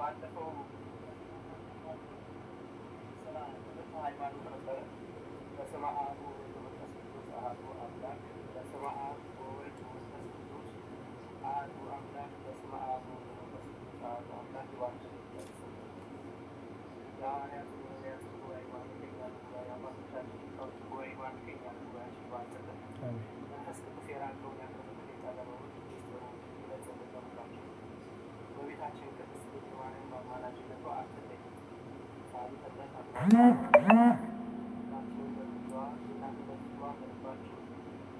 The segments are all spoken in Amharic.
ባለፈው ስለ ሃይማኖት ነበረ። በስመ አብ ወወልድ ወመንፈስ ቅዱስ አሐዱ አምላክ። በስመ አብ ወወልድ ወመንፈስ ቅዱስ አሐዱ አምላክ። በስመ አብ ወወልድ ወመንፈስ ቅዱስ አሐዱ አምላክ። የሐዋርያት ነቢያት ጉባኤ ማለከኛ ጉባኤ አባቶቻችን ሊቃውንት ጉባኤ ማለከኛ ጉባኤያችን ባለበት መንፈስ ቅዱስ የራቀውን ያቀረበትን የቀረበውን ሚስጥሩ ይገለጽላቸው። በቤታችን ቅድስት ድንግል ማርያም በአማላጅነቷ አትለይ። ሳሉ ተጠት እናችንን በልጇ እናትነቷ በልባችን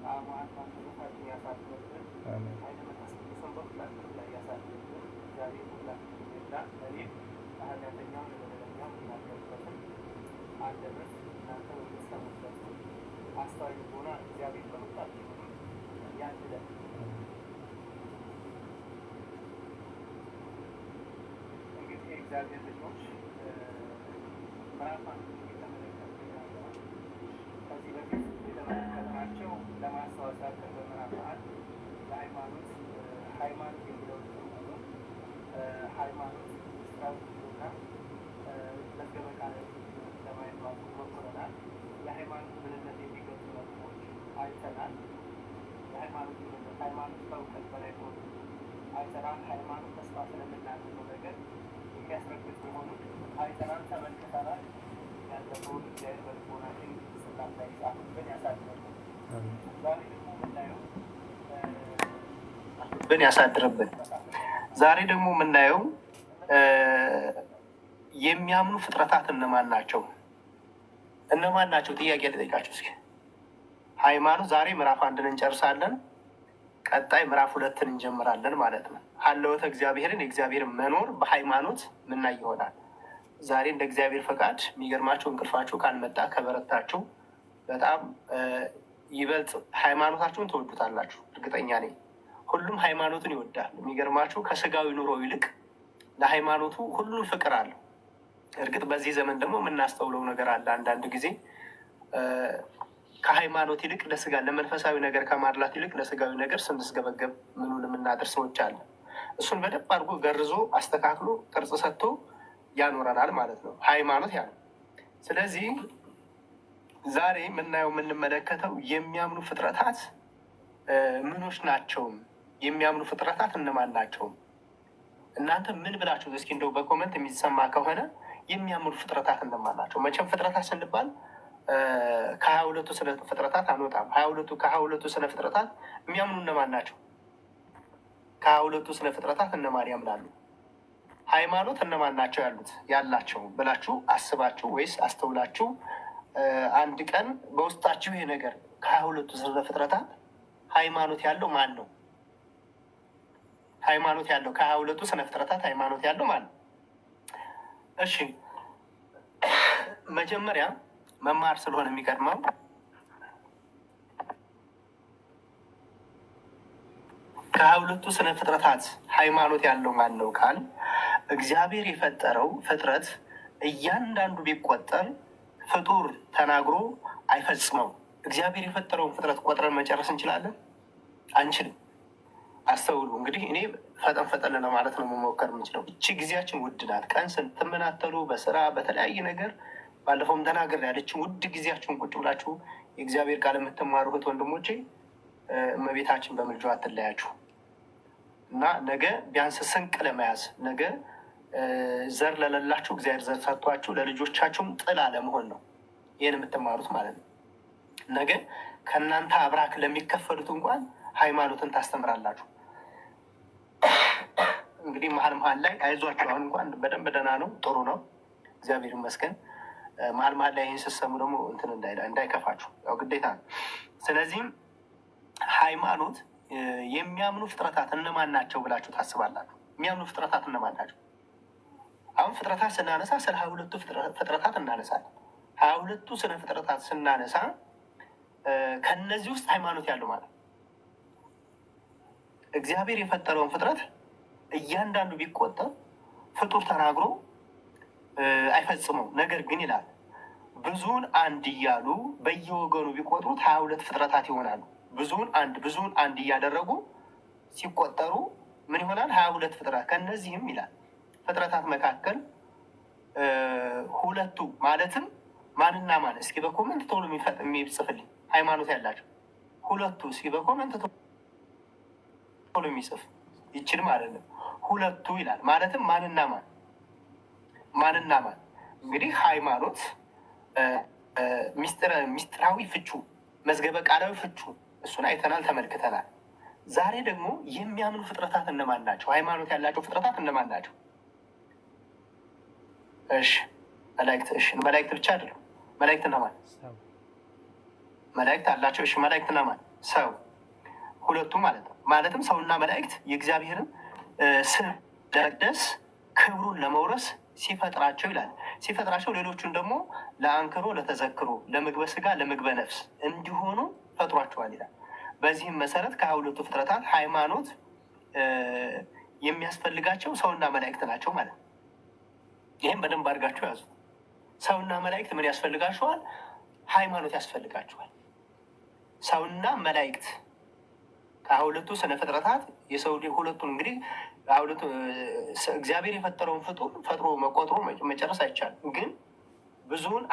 ጣዕሟን ማንነታችን ያሳድርብን። ኃይለ መንፈስ ቅዱስን በሁላችን ላይ ያሳድርብን። እግዚአብሔር ሁላችን ይርዳን። እኔም ለኃጢአተኛው ለበደለኛው የሚናገርበትን አንደበት እናንተ የምትሰሙበትን አስተዋይ ልቦና እግዚአብሔር በሁላችንም ያድለን። እንግዲህ የእግዚአብሔር ልጆች ምዕራፍ አንድ የተመለከትን ያለ ከዚህ በፊት የተመለከትናቸው ለማስታወስ ያክል በምዕራፍ አንድ ለሃይማኖት ሃይማኖት የሚለው ትርጉሙ ሃይማኖት ስራውና መዝገበ ቃላት ለማየት ሞክረናል። የሃይማኖት ምንነት የሚገልጹ ነጥቦች አይተናል። የሃይማኖት ምንነት ሃይማኖት ከእውቀት በላይ ሆኑ አይተናል። ሃይማኖት ተስፋ ስለምናገኘው ነገር የሚያስረግጥ መሆኑን አይተናል፣ ተመልክተናል። ያለፈውን እግዚአብሔር በልቦናችን ስላት ላይ ጻፍብን ያሳድርብን። ዛሬ ደግሞ የምናየው ያሳድርብን። ዛሬ ደግሞ የምናየው የሚያምኑ ፍጥረታት እነማን ናቸው? እነማን ናቸው? ጥያቄ ልጠይቃቸው እስኪ። ሃይማኖት ዛሬ ምዕራፍ አንድን እንጨርሳለን። ቀጣይ ምዕራፍ ሁለትን እንጀምራለን ማለት ነው። ሀለወተ እግዚአብሔርን የእግዚአብሔርን መኖር በሃይማኖት ምናይ ይሆናል። ዛሬ እንደ እግዚአብሔር ፈቃድ የሚገርማቸው እንቅልፋችሁ ካልመጣ ከበረታችሁ በጣም ይበልጥ ሃይማኖታችሁን ትወዱታላችሁ፣ እርግጠኛ ነኝ። ሁሉም ሃይማኖትን ይወዳል። የሚገርማችሁ ከስጋዊ ኑሮ ይልቅ ለሃይማኖቱ ሁሉም ፍቅር አለው። እርግጥ በዚህ ዘመን ደግሞ የምናስተውለው ነገር አለ። አንዳንድ ጊዜ ከሃይማኖት ይልቅ ለስጋ ለመንፈሳዊ ነገር ከማድላት ይልቅ ለስጋዊ ነገር ስንስገበገብ ምኑን የምናደር ሰዎች አለ። እሱን በደንብ አድርጎ ገርዞ አስተካክሎ ቅርጽ ሰጥቶ ያኖረናል ማለት ነው ሃይማኖት ያ ነው። ስለዚህ ዛሬ የምናየው የምንመለከተው የሚያምኑ ፍጥረታት ምኖች ናቸው? የሚያምኑ ፍጥረታት እነማን ናቸው? እናንተ ምን ብላችሁ እስኪ እንደው በኮመንት የሚሰማ ከሆነ የሚያምኑ ፍጥረታት እነማን ናቸው? መቼም ፍጥረታት ስንባል ከ22ቱ ስነ ፍጥረታት አንወጣም። ከ22ቱ ስነ ፍጥረታት የሚያምኑ እነማን ናቸው? ከ22ቱ ስነ ፍጥረታት እነማን ያምናሉ? ሃይማኖት እነማን ናቸው ያላቸው ብላችሁ አስባችሁ ወይስ አስተውላችሁ አንድ ቀን በውስጣችሁ ይሄ ነገር ከ22ቱ ስነ ፍጥረታት ሃይማኖት ያለው ማን ነው? ሃይማኖት ያለው ከ22ቱ ስነ ፍጥረታት ሃይማኖት ያለው ማን ነው? እሺ መጀመሪያ መማር ስለሆነ የሚቀድመው ከ22ቱ ስነ ፍጥረታት ሃይማኖት ያለው ማን ነው ካል እግዚአብሔር የፈጠረው ፍጥረት እያንዳንዱ ቢቆጠር ፍጡር ተናግሮ አይፈጽመው። እግዚአብሔር የፈጠረውን ፍጥረት ቆጥረን መጨረስ እንችላለን? አንችልም። አስተውሉ እንግዲህ እኔ ፈጠን ለማለት ነው መሞከር የምችለው። እቺ ጊዜያችን ውድ ናት። ቀን ስትመናተሉ በስራ በተለያየ ነገር ባለፈውም ተናገር ያለችን ውድ ጊዜያችሁን ቁጭ ብላችሁ የእግዚአብሔር ቃል የምትማሩ እህት ወንድሞቼ እመቤታችን በምልጃዋ አትለያችሁ እና ነገ ቢያንስ ስንቅ ለመያዝ ነገ ዘር ለሌላችሁ እግዚአብሔር ዘር ሰጥቷችሁ ለልጆቻችሁም ጥላ ለመሆን ነው ይህን የምትማሩት ማለት ነው። ነገ ከእናንተ አብራክ ለሚከፈሉት እንኳን ሃይማኖትን ታስተምራላችሁ። እንግዲህ መሀል ላይ አይዟችሁ፣ አሁን እንኳን በደንብ ደህና ነው፣ ጥሩ ነው፣ እግዚአብሔር ይመስገን። መሀል ላይ ይህን ስትሰሙ ደግሞ እንትን እንዳይከፋችሁ፣ ያው ግዴታ ነው። ስለዚህም ሃይማኖት የሚያምኑ ፍጥረታት እነማን ናቸው ብላችሁ ታስባላችሁ? የሚያምኑ ፍጥረታት እነማን ናቸው? አሁን ፍጥረታት ስናነሳ ስለ 22ቱ ፍጥረታት እናነሳለን። 22ቱ ስነ ፍጥረታት ስናነሳ ከነዚህ ውስጥ ሃይማኖት ያለው ማለት እግዚአብሔር የፈጠረውን ፍጥረት እያንዳንዱ ቢቆጠር ፍጡር ተናግሮ አይፈጽመው። ነገር ግን ይላል ብዙውን አንድ እያሉ በየወገኑ ቢቆጥሩት 22 ፍጥረታት ይሆናሉ። ብዙውን አንድ እያደረጉ ሲቆጠሩ ምን ይሆናል? 22 ፍጥረት። ከነዚህም ይላል ፍጥረታት መካከል ሁለቱ ማለትም ማንና ማን? እስኪ በኮመንት ቶሎ የሚጽፍልኝ ሃይማኖት ያላቸው ሁለቱ። እስኪ በኮመንት ቶሎ የሚጽፍ ይችል ማለት ነው። ሁለቱ ይላል ማለትም ማንና ማን? ማንና ማን? እንግዲህ ሃይማኖት ሚስጥራዊ ፍቹ፣ መዝገበ ቃላዊ ፍቹ እሱን አይተናል፣ ተመልክተናል። ዛሬ ደግሞ የሚያምኑ ፍጥረታት እነማን ናቸው? ሃይማኖት ያላቸው ፍጥረታት እነማን ናቸው? እሺ መላእክት። እሺ መላእክት ብቻ አይደለም። መላእክት እነማን? መላእክት አላቸው። እሺ መላእክት እነማን? ሰው። ሁለቱ ማለት ነው። ማለትም ሰውና መላእክት የእግዚአብሔርን ስም ለመቅደስ ክብሩን ለመውረስ ሲፈጥራቸው ይላል። ሲፈጥራቸው ሌሎቹን ደግሞ ለአንክሮ፣ ለተዘክሮ፣ ለምግበ ስጋ፣ ለምግበ ነፍስ እንዲሆኑ ፈጥሯቸዋል ይላል። በዚህም መሰረት ከሁለቱ ፍጥረታት ሃይማኖት የሚያስፈልጋቸው ሰውና መላእክት ናቸው ማለት ነው። ይህም በደንብ አድርጋቸው ያዙ። ሰውና መላእክት ምን ያስፈልጋቸዋል? ሃይማኖት ያስፈልጋቸዋል። ሰውና መላእክት ከሁለቱ ስነ ፍጥረታት የሰው ሁለቱን እንግዲህ ሁለቱ እግዚአብሔር የፈጠረውን ፍጡር ፈጥሮ መቆጥሮ መጨረስ አይቻልም። ግን ብዙውን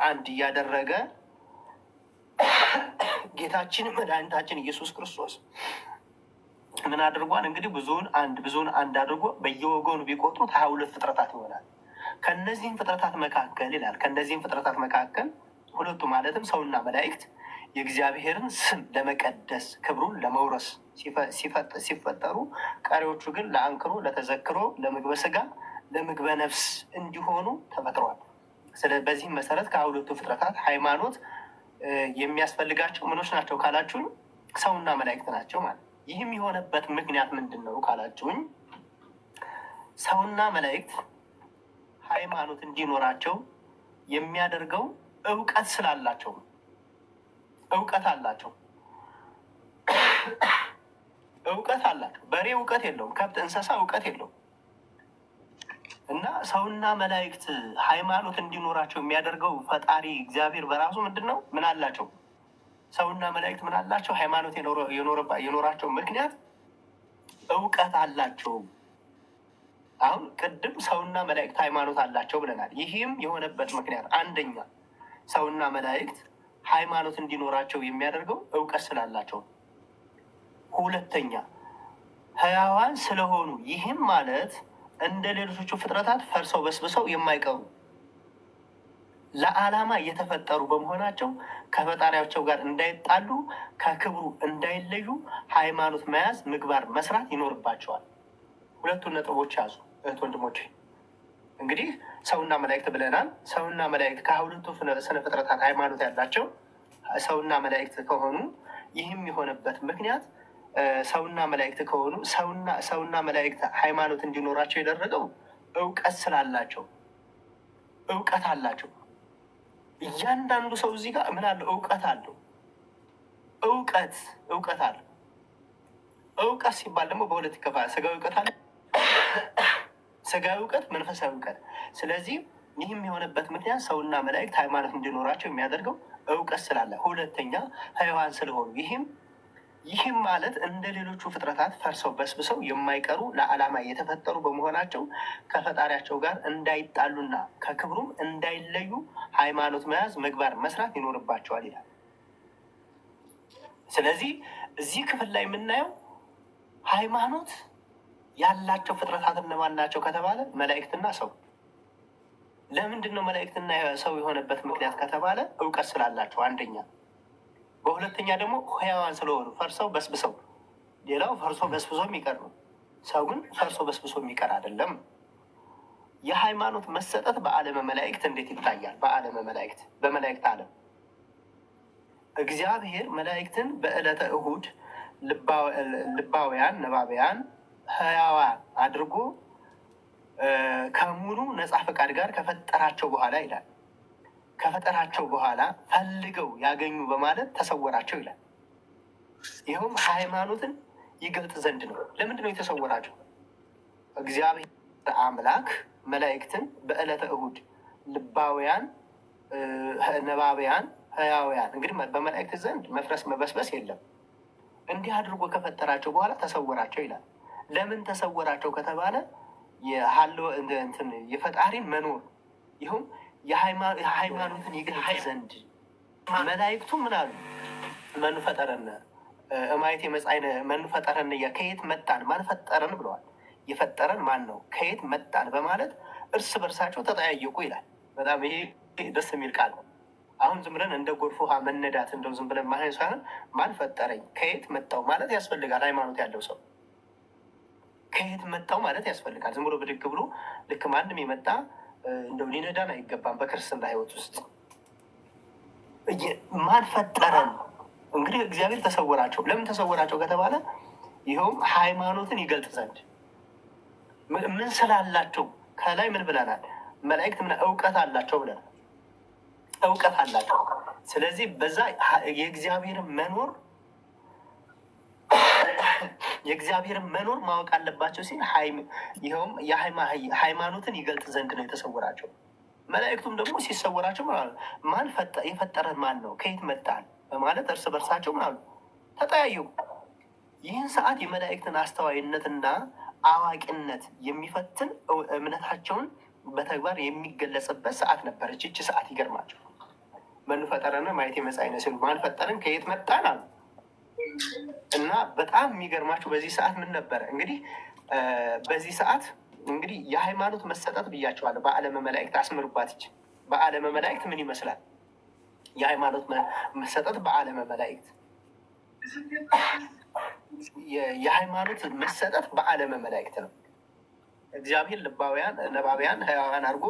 አንድ እያደረገ ጌታችን መድኃኒታችን ኢየሱስ ክርስቶስ ምን አድርጓል? እንግዲህ ብዙውን አንድ አድርጎ በየወገኑ ቢቆጥሩት 22 ፍጥረታት ይሆናል። ከነዚህም ፍጥረታት መካከል ይላል ከነዚህም ፍጥረታት መካከል ሁለቱ ማለትም ሰውና መላእክት የእግዚአብሔርን ስም ለመቀደስ ክብሩን ለመውረስ ሲፈጠሩ፣ ቀሪዎቹ ግን ለአንክሮ፣ ለተዘክሮ፣ ለምግበ ስጋ፣ ለምግበ ነፍስ እንዲሆኑ ተፈጥረዋል። በዚህም መሰረት ከሁለቱ ፍጥረታት ሃይማኖት የሚያስፈልጋቸው ምኖች ናቸው ካላችሁኝ ሰውና መላእክት ናቸው ማለት። ይህም የሆነበት ምክንያት ምንድን ነው ካላችሁኝ ሰውና መላእክት ሃይማኖት እንዲኖራቸው የሚያደርገው እውቀት ስላላቸው ነው። እውቀት አላቸው። በሬ እውቀት የለውም። ከብት፣ እንስሳ እውቀት የለውም። እና ሰውና መላእክት ሃይማኖት እንዲኖራቸው የሚያደርገው ፈጣሪ እግዚአብሔር በራሱ ምንድን ነው? ምን አላቸው? ሰውና መላእክት ምን አላቸው? ሃይማኖት የኖራቸው ምክንያት እውቀት አላቸው። አሁን ቅድም ሰውና መላእክት ሃይማኖት አላቸው ብለናል። ይህም የሆነበት ምክንያት አንደኛ ሰውና መላእክት ሃይማኖት እንዲኖራቸው የሚያደርገው እውቀት ስላላቸው፣ ሁለተኛ ሕያዋን ስለሆኑ፣ ይህም ማለት እንደ ሌሎቹ ፍጥረታት ፈርሰው በስብሰው የማይቀሩ ለዓላማ የተፈጠሩ በመሆናቸው ከፈጣሪያቸው ጋር እንዳይጣሉ፣ ከክብሩ እንዳይለዩ ሃይማኖት መያዝ፣ ምግባር መስራት ይኖርባቸዋል። ሁለቱን ነጥቦች ያዙ እህት ወንድሞች። እንግዲህ ሰውና መላእክት ብለናል። ሰውና መላእክት ከሁለቱ ስነ ፍጥረታት ሃይማኖት ያላቸው ሰውና መላእክት ከሆኑ ይህም የሆነበት ምክንያት ሰውና መላእክት ከሆኑ ሰውና መላእክት ሃይማኖት እንዲኖራቸው የደረገው እውቀት ስላላቸው፣ እውቀት አላቸው። እያንዳንዱ ሰው እዚህ ጋር ምን አለው? እውቀት አለው። እውቀት አለው። እውቀት ሲባል ደግሞ በሁለት ይከፋል። ስጋዊ እውቀት አለ፣ ስጋዊ እውቀት፣ መንፈሳዊ እውቀት። ስለዚህ ይህም የሆነበት ምክንያት ሰውና መላእክት ሃይማኖት እንዲኖራቸው የሚያደርገው እውቀት ስላለ፣ ሁለተኛ ሕያዋን ስለሆኑ፣ ይህም ማለት እንደ ሌሎቹ ፍጥረታት ፈርሰው በስብሰው የማይቀሩ ለዓላማ የተፈጠሩ በመሆናቸው ከፈጣሪያቸው ጋር እንዳይጣሉና ከክብሩም እንዳይለዩ ሃይማኖት መያዝ፣ ምግባር መስራት ይኖርባቸዋል ይላል። ስለዚህ እዚህ ክፍል ላይ የምናየው ሃይማኖት ያላቸው ፍጥረታት እነማን ናቸው ከተባለ መላእክትና ሰው። ለምንድን ነው መላእክትና ሰው የሆነበት ምክንያት ከተባለ እውቀት ስላላቸው አንደኛ፣ በሁለተኛ ደግሞ ሕያዋን ስለሆኑ ፈርሰው በስብሰው። ሌላው ፈርሶ በስብሶ የሚቀር ነው። ሰው ግን ፈርሶ በስብሶ የሚቀር አይደለም። የሃይማኖት መሰጠት በዓለመ መላእክት እንዴት ይታያል? በዓለመ መላእክት በመላእክት ዓለም እግዚአብሔር መላእክትን በዕለተ እሁድ ልባውያን፣ ነባቢያን፣ ሕያዋን አድርጎ ከሙሉ ነፃ ፈቃድ ጋር ከፈጠራቸው በኋላ ይላል ከፈጠራቸው በኋላ ፈልገው ያገኙ በማለት ተሰወራቸው ይላል። ይኸውም ሃይማኖትን ይገልጥ ዘንድ ነው። ለምንድን ነው የተሰወራቸው? እግዚአብሔር አምላክ መላእክትን በዕለተ እሁድ ልባውያን፣ ነባቢያን፣ ሕያውያን እንግዲህ በመላእክት ዘንድ መፍረስ መበስበስ የለም። እንዲህ አድርጎ ከፈጠራቸው በኋላ ተሰወራቸው ይላል። ለምን ተሰወራቸው ከተባለ የሀሎ እንትን የፈጣሪን መኖር ይኸውም የሃይማኖትን ይገልጽ ዘንድ መላእክቱ ምን አሉ? መኑ ፈጠረነ እማየት የመጻእነ መኑ ፈጠረነ ከየት መጣን ማን ፈጠረን ብለዋል። የፈጠረን ማን ነው? ከየት መጣን በማለት እርስ በርሳቸው ተጠያየቁ ይላል። በጣም ይሄ ደስ የሚል ቃል ነው። አሁን ዝም ብለን እንደ ጎርፍ ውሃ መነዳት እንደው ዝም ብለን ማህን ሳይሆን ማን ፈጠረኝ ከየት መጣው ማለት ያስፈልጋል። ሃይማኖት ያለው ሰው ከየት መጣው ማለት ያስፈልጋል። ዝም ብሎ ብድግ ብሎ ልክ ማንም የመጣ እንደው ሊነዳን አይገባም። በክርስትና ህይወት ውስጥ ማን ፈጠረን? እንግዲህ እግዚአብሔር ተሰወራቸው። ለምን ተሰወራቸው ከተባለ ይኸውም ሃይማኖትን ይገልጥ ዘንድ ምን ስላላቸው ከላይ ምን ብለናል? መላእክት ምን እውቀት አላቸው ብለናል። እውቀት አላቸው። ስለዚህ በዛ የእግዚአብሔርን መኖር ማወቅ አለባቸው ሲል ይኸውም ሃይማኖትን ይገልጥ ዘንድ ነው የተሰወራቸው። መላእክቱም ደግሞ ሲሰወራቸው ማን የፈጠረን ማን ነው? ከየት መጣን? በማለት እርስ በርሳቸው ምናሉ ተጠያየቁ። ይህን ሰዓት የመላእክትን አስተዋይነትና አዋቂነት የሚፈትን እምነታቸውን በተግባር የሚገለጽበት ሰዓት ነበረች። ይቺ ሰዓት ይገርማቸው። መኑ ፈጠረነ ማየት የመጻእነ ሲሉ ማን ፈጠረን ከየት መጣን አሉ እና በጣም የሚገርማቸው በዚህ ሰዓት ምን ነበረ እንግዲህ በዚህ ሰዓት እንግዲህ የሃይማኖት መሰጠት ብያቸዋለሁ። በዓለመ መላእክት አስምሩባት። ይች በዓለመ መላእክት ምን ይመስላል? የሃይማኖት መሰጠት በዓለመ መላእክት የሃይማኖት መሰጠት በዓለመ መላእክት ነው። እግዚአብሔር ልባውያን ነባቢያን ህያዋን አድርጎ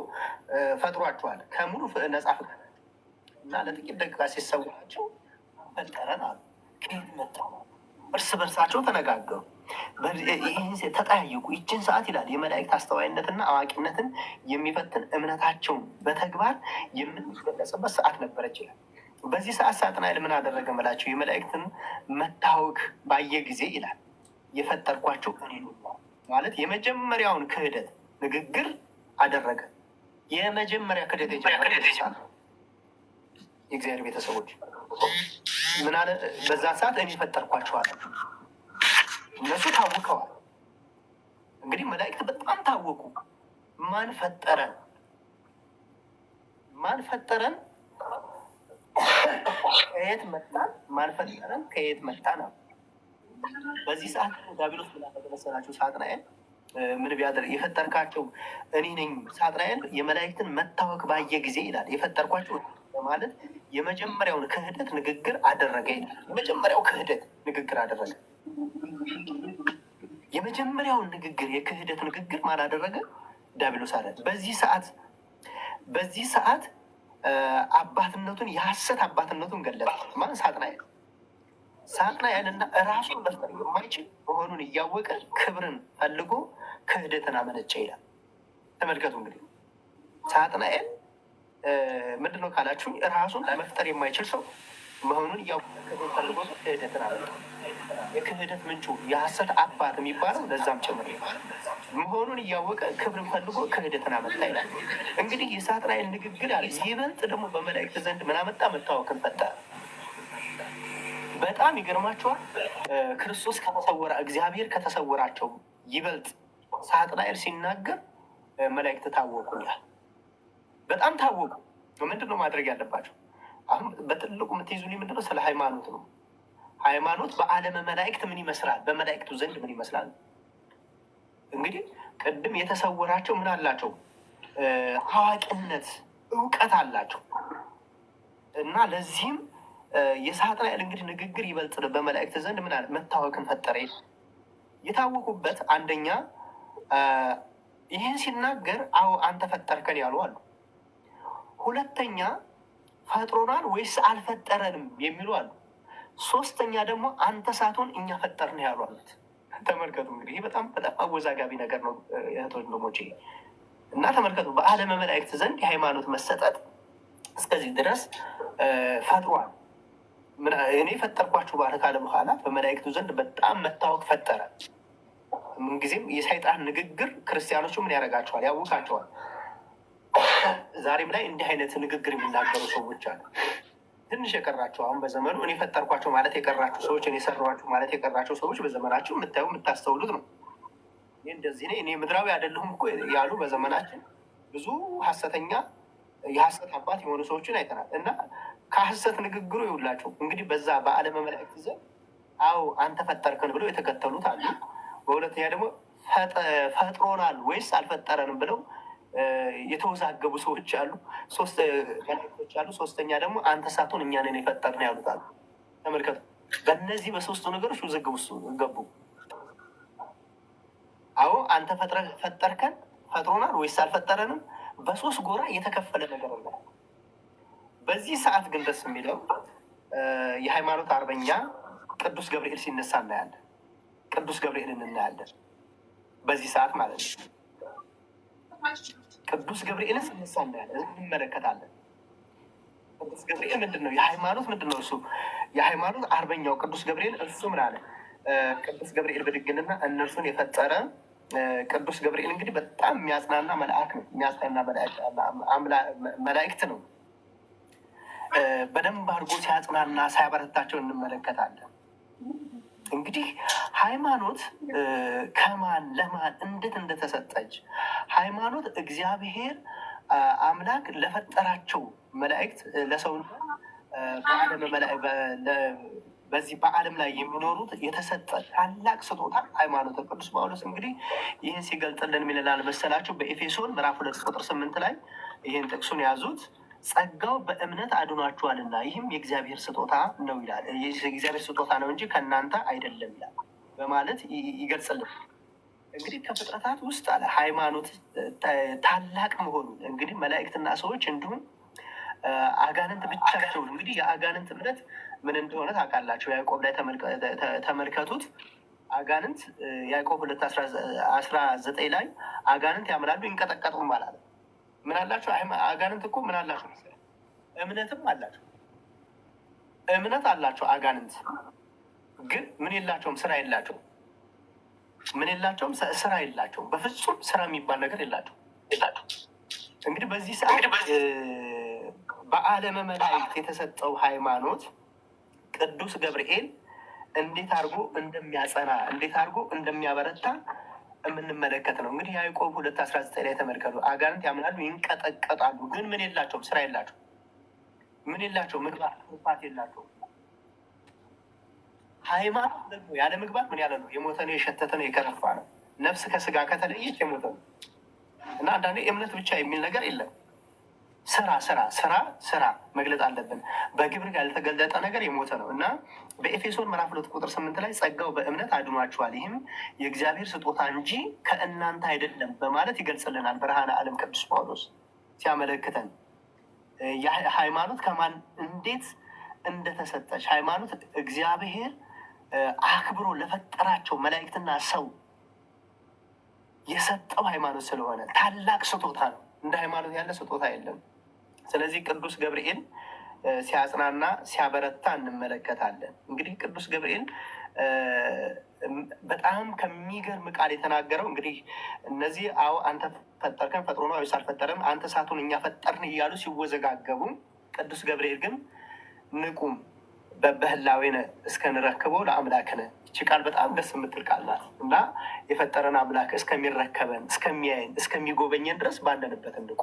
ፈጥሯቸዋል ከሙሉ ነጻ ፍቃድ እና ለጥቂት ደቂቃ ሲሰዋቸው ፈጠረን አሉ። ከየት መጣ? እርስ በርሳቸው ተነጋገሩ፣ ይህን ተጠያየቁ። ይችን ሰዓት ይላል የመላእክት አስተዋይነትና አዋቂነትን የሚፈትን እምነታቸውን በተግባር የምትገለጽበት ሰዓት ነበረች ይላል። በዚህ ሰዓት ሳጥናኤል ምን አደረገ መላቸው? የመላእክትን መታወክ ባየ ጊዜ ይላል የፈጠርኳቸው እኔ ነው ማለት የመጀመሪያውን ክህደት ንግግር አደረገ። የመጀመሪያ ክህደት የእግዚአብሔር ቤተሰቦች ምን አለ? በዛ ሰዓት እኔ ፈጠርኳቸዋል። እነሱ ታውከዋል። እንግዲህ መላእክት በጣም ታወቁ። ማን ፈጠረን? ማን ፈጠረን? ከየት መጣን? ማን ፈጠረን? ከየት መጣን? በዚህ ሰዓት ዲያብሎስ ምን አደረገ መሰላችሁ? ሳጥናኤል ምን ቢያደርግ የፈጠርካቸው እኔ ነኝ። ሳጥናኤል የመላእክትን መታወክ ባየ ጊዜ ይላል የፈጠርኳቸው ማለት የመጀመሪያውን ክህደት ንግግር አደረገ ይላል። የመጀመሪያው ክህደት ንግግር አደረገ። የመጀመሪያውን ንግግር የክህደት ንግግር ማን አደረገ? ዲያብሎስ አለ። በዚህ ሰዓት አባትነቱን የሐሰት አባትነቱን ገለጠ። ማን? ሳጥናኤል። ሳጥናኤልና እራሱን መፍጠር የማይችል መሆኑን እያወቀ ክብርን ፈልጎ ክህደትን አመነጨ ይላል። ተመልከቱ እንግዲህ ሳጥናኤል ምንድነው ካላችሁ ራሱን መፍጠር የማይችል ሰው መሆኑን እያወቀ ክብርን ፈልጎ ክህደትን አመነጨ። የክህደት ምንጩ የሐሰት አባት የሚባለው ለዛም ጭምር መሆኑን እያወቀ ክብርን ፈልጎ ክህደትን አመጣ ይላል። እንግዲህ የሳጥናኤል ንግግር አለ ይበልጥ ደግሞ በመላእክት ዘንድ ምን አመጣ? መታወክን ፈጠረ። በጣም ይገርማቸዋል። ክርስቶስ ከተሰወረ እግዚአብሔር ከተሰወራቸው ይበልጥ ሳጥናኤል ሲናገር መላእክት ታወቁ ይላል። በጣም ታወቁ። ምንድን ነው ማድረግ ያለባቸው? አሁን በትልቁ የምትይዙልኝ ምንድነው? ስለ ሃይማኖት ነው። ሃይማኖት በዓለመ መላእክት ምን ይመስላል? በመላእክቱ ዘንድ ምን ይመስላል? እንግዲህ ቅድም የተሰወራቸው ምን አላቸው? አዋቂነት፣ እውቀት አላቸው እና ለዚህም የሳጥናኤል እንግዲህ ንግግር ይበልጥ በመላእክት ዘንድ ምን አለ? መታወክን ፈጠረ። የታወቁበት አንደኛ ይህን ሲናገር አዎ አንተ ፈጠርከን ያሉ አሉ። ሁለተኛ ፈጥሮናል ወይስ አልፈጠረንም የሚሉ አሉ። ሶስተኛ ደግሞ አንተ ሳትሆን እኛ ፈጠርን ያሉ አሉት። ተመልከቱ እንግዲህ ይህ በጣም አወዛጋቢ ነገር ነው እህቶች ወንድሞቼ። እና ተመልከቱ በዓለመ መላእክት ዘንድ የሃይማኖት መሰጠት እስከዚህ ድረስ ፈጥሯል። እኔ ፈጠርኳችሁ ባለ ካለ በኋላ በመላእክቱ ዘንድ በጣም መታወቅ ፈጠረ። ምንጊዜም የሰይጣን ንግግር ክርስቲያኖቹ ምን ያደርጋቸዋል? ያውቃቸዋል። ዛሬም ላይ እንዲህ አይነት ንግግር የሚናገሩ ሰዎች አሉ። ትንሽ የቀራቸው አሁን በዘመኑ እኔ ፈጠርኳቸው ማለት የቀራቸው ሰዎች፣ እኔ ሰራኋቸው ማለት የቀራቸው ሰዎች በዘመናቸው የምታዩ የምታስተውሉት ነው። እንደዚህ ነኝ እኔ ምድራዊ አይደለሁም እኮ ያሉ በዘመናችን ብዙ ሐሰተኛ የሐሰት አባት የሆኑ ሰዎችን አይተናል። እና ከሐሰት ንግግሩ ይውላቸው እንግዲህ በዛ በዓለመ መላእክት ዘንድ አዎ አንተ ፈጠርከን ብለው የተከተሉት አሉ። በሁለተኛ ደግሞ ፈጥሮናል ወይስ አልፈጠረንም ብለው የተወዛገቡ ሰዎች አሉ። ሶስት መላእክቶች አሉ። ሶስተኛ ደግሞ አንተ ሳትሆን እኛ ነን የፈጠርን ያሉት አሉ። ተመልከቱ። በእነዚህ በሶስቱ ነገሮች ውዝግብ ውስጥ ገቡ። አዎ አንተ ፈጠርከን ፈጥሮናል ወይስ አልፈጠረንም? በሶስት ጎራ የተከፈለ ነገር ነው። በዚህ ሰዓት ግን ደስ የሚለው የሃይማኖት አርበኛ ቅዱስ ገብርኤል ሲነሳ እናያለን። ቅዱስ ገብርኤልን እናያለን በዚህ ሰዓት ማለት ነው። ቅዱስ ገብርኤልን ሲነሳ እናያለን፣ እንመለከታለን። ቅዱስ ገብርኤል ምንድን ነው? የሃይማኖት ምንድን ነው? እሱ የሃይማኖት አርበኛው ቅዱስ ገብርኤል እሱ ምን አለ? ቅዱስ ገብርኤል ብድግንና እነርሱን የፈጠረ ቅዱስ ገብርኤል እንግዲህ በጣም የሚያጽናና መልአክ ነው። የሚያጽናና መላእክት ነው። በደንብ አድርጎ ሲያጽናና ሲያበረታቸው እንመለከታለን። እንግዲህ ሃይማኖት ከማን ለማን እንዴት እንደተሰጠች ሃይማኖት እግዚአብሔር አምላክ ለፈጠራቸው መላእክት ለሰው በዚህ በዓለም ላይ የሚኖሩት የተሰጠ ታላቅ ስጦታ ሃይማኖት። ቅዱስ ጳውሎስ እንግዲህ ይህን ሲገልጥልን ምን ይላል መሰላችሁ? በኤፌሶን ምዕራፍ 2 ቁጥር 8 ላይ ይህን ጥቅሱን ያዙት። ጸጋው በእምነት አድኗችኋልና ይህም የእግዚአብሔር ስጦታ ነው ይላል። የእግዚአብሔር ስጦታ ነው እንጂ ከእናንተ አይደለም ይላል በማለት ይገልጽልን። እንግዲህ ከፍጥረታት ውስጥ አለ ሃይማኖት ታላቅ መሆኑን እንግዲህ መላእክትና ሰዎች እንዲሁም አጋንንት ብቻቸውን እንግዲህ የአጋንንት እምነት ምን እንደሆነ ታውቃላቸው። ያዕቆብ ላይ ተመልከቱት። አጋንንት ያዕቆብ 2:19 ላይ አጋንንት ያምናሉ ይንቀጠቀጡም አላለ። ምን አላቸው? አጋንንት እኮ ምን አላቸው? እምነትም አላቸው። እምነት አላቸው አጋንንት ግን ምን የላቸውም? ስራ የላቸውም። ምን የላቸውም? ስራ የላቸውም። በፍጹም ስራ የሚባል ነገር የላቸው። እንግዲህ በዚህ ሰዓት በዓለመ መላእክት የተሰጠው ሃይማኖት ቅዱስ ገብርኤል እንዴት አድርጎ እንደሚያጸና እንዴት አድርጎ እንደሚያበረታ የምንመለከት ነው። እንግዲህ ያዕቆብ 2:19 ላይ ተመልከቱ። አጋንንት ያምናሉ ይንቀጠቀጣሉ፣ ግን ምን የላቸውም? ስራ የላቸው። ምን የላቸው? ምግባር ትሩፋት የላቸው። ሃይማኖት ደግሞ ያለ ምግባር ምን ያለ ነው? የሞተ ነው፣ የሸተተ ነው፣ የከረፋ ነው። ነፍስ ከስጋ ከተለየች የሞተ ነው። እና አንዳንዴ እምነት ብቻ የሚል ነገር የለም። ስራ ስራ ስራ ስራ መግለጽ አለብን። በግብር ጋር ያልተገለጠ ነገር የሞተ ነው። እና በኤፌሶን ምዕራፍ 2:8 ላይ ጸጋው በእምነት አድኗችኋል ይህም የእግዚአብሔር ስጦታ እንጂ ከእናንተ አይደለም በማለት ይገልጽልናል። ብርሃነ ዓለም ቅዱስ ጳውሎስ ሲያመለክተን ሃይማኖት ከማን እንዴት እንደተሰጠች ሃይማኖት እግዚአብሔር አክብሮ ለፈጠራቸው መላእክትና ሰው የሰጠው ሃይማኖት ስለሆነ ታላቅ ስጦታ ነው። እንደ ሃይማኖት ያለ ስጦታ የለም። ስለዚህ ቅዱስ ገብርኤል ሲያጽናና ሲያበረታ እንመለከታለን። እንግዲህ ቅዱስ ገብርኤል በጣም ከሚገርም ቃል የተናገረው እንግዲህ እነዚህ አዎ አንተ ፈጠርከን ፈጥሮ ነው ወይስ አልፈጠረም፣ አንተ ሳትሆን እኛ ፈጠርን እያሉ ሲወዘጋገቡ፣ ቅዱስ ገብርኤል ግን ንቁም በበህላዌነ እስከንረክበው ለአምላክነ። ይቺ ቃል በጣም ደስ የምትል ቃል ናት እና የፈጠረን አምላክ እስከሚረከበን እስከሚያየን እስከሚጎበኘን ድረስ ባለንበት እንቁ።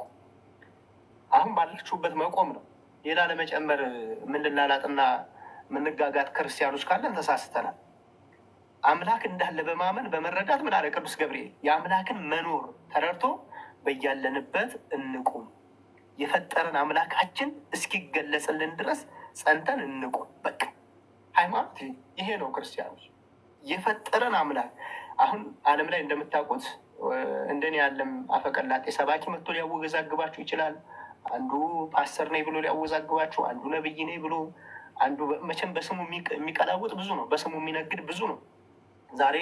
አሁን ባለችሁበት መቆም ነው። ሌላ ለመጨመር የምንላላጥና የምንጋጋጥ ክርስቲያኖች ካለን ተሳስተናል። አምላክ እንዳለ በማመን በመረዳት ምን አለ ቅዱስ ገብርኤል? የአምላክን መኖር ተረድቶ በያለንበት እንቁም። የፈጠረን አምላካችን እስኪገለጽልን ድረስ ጸንተን እንቁም። በቃ ሃይማኖት ይሄ ነው። ክርስቲያኖች የፈጠረን አምላክ አሁን ዓለም ላይ እንደምታውቁት እንደኔ ያለም አፈቀላጤ ሰባኪ መጥቶ ሊያወዛግባችሁ ይችላል። አንዱ ፓስተር ነኝ ብሎ ሊያወዛግባችሁ፣ አንዱ ነብይ ነኝ ብሎ፣ አንዱ መቼም በስሙ የሚቀላውጥ ብዙ ነው፣ በስሙ የሚነግድ ብዙ ነው። ዛሬ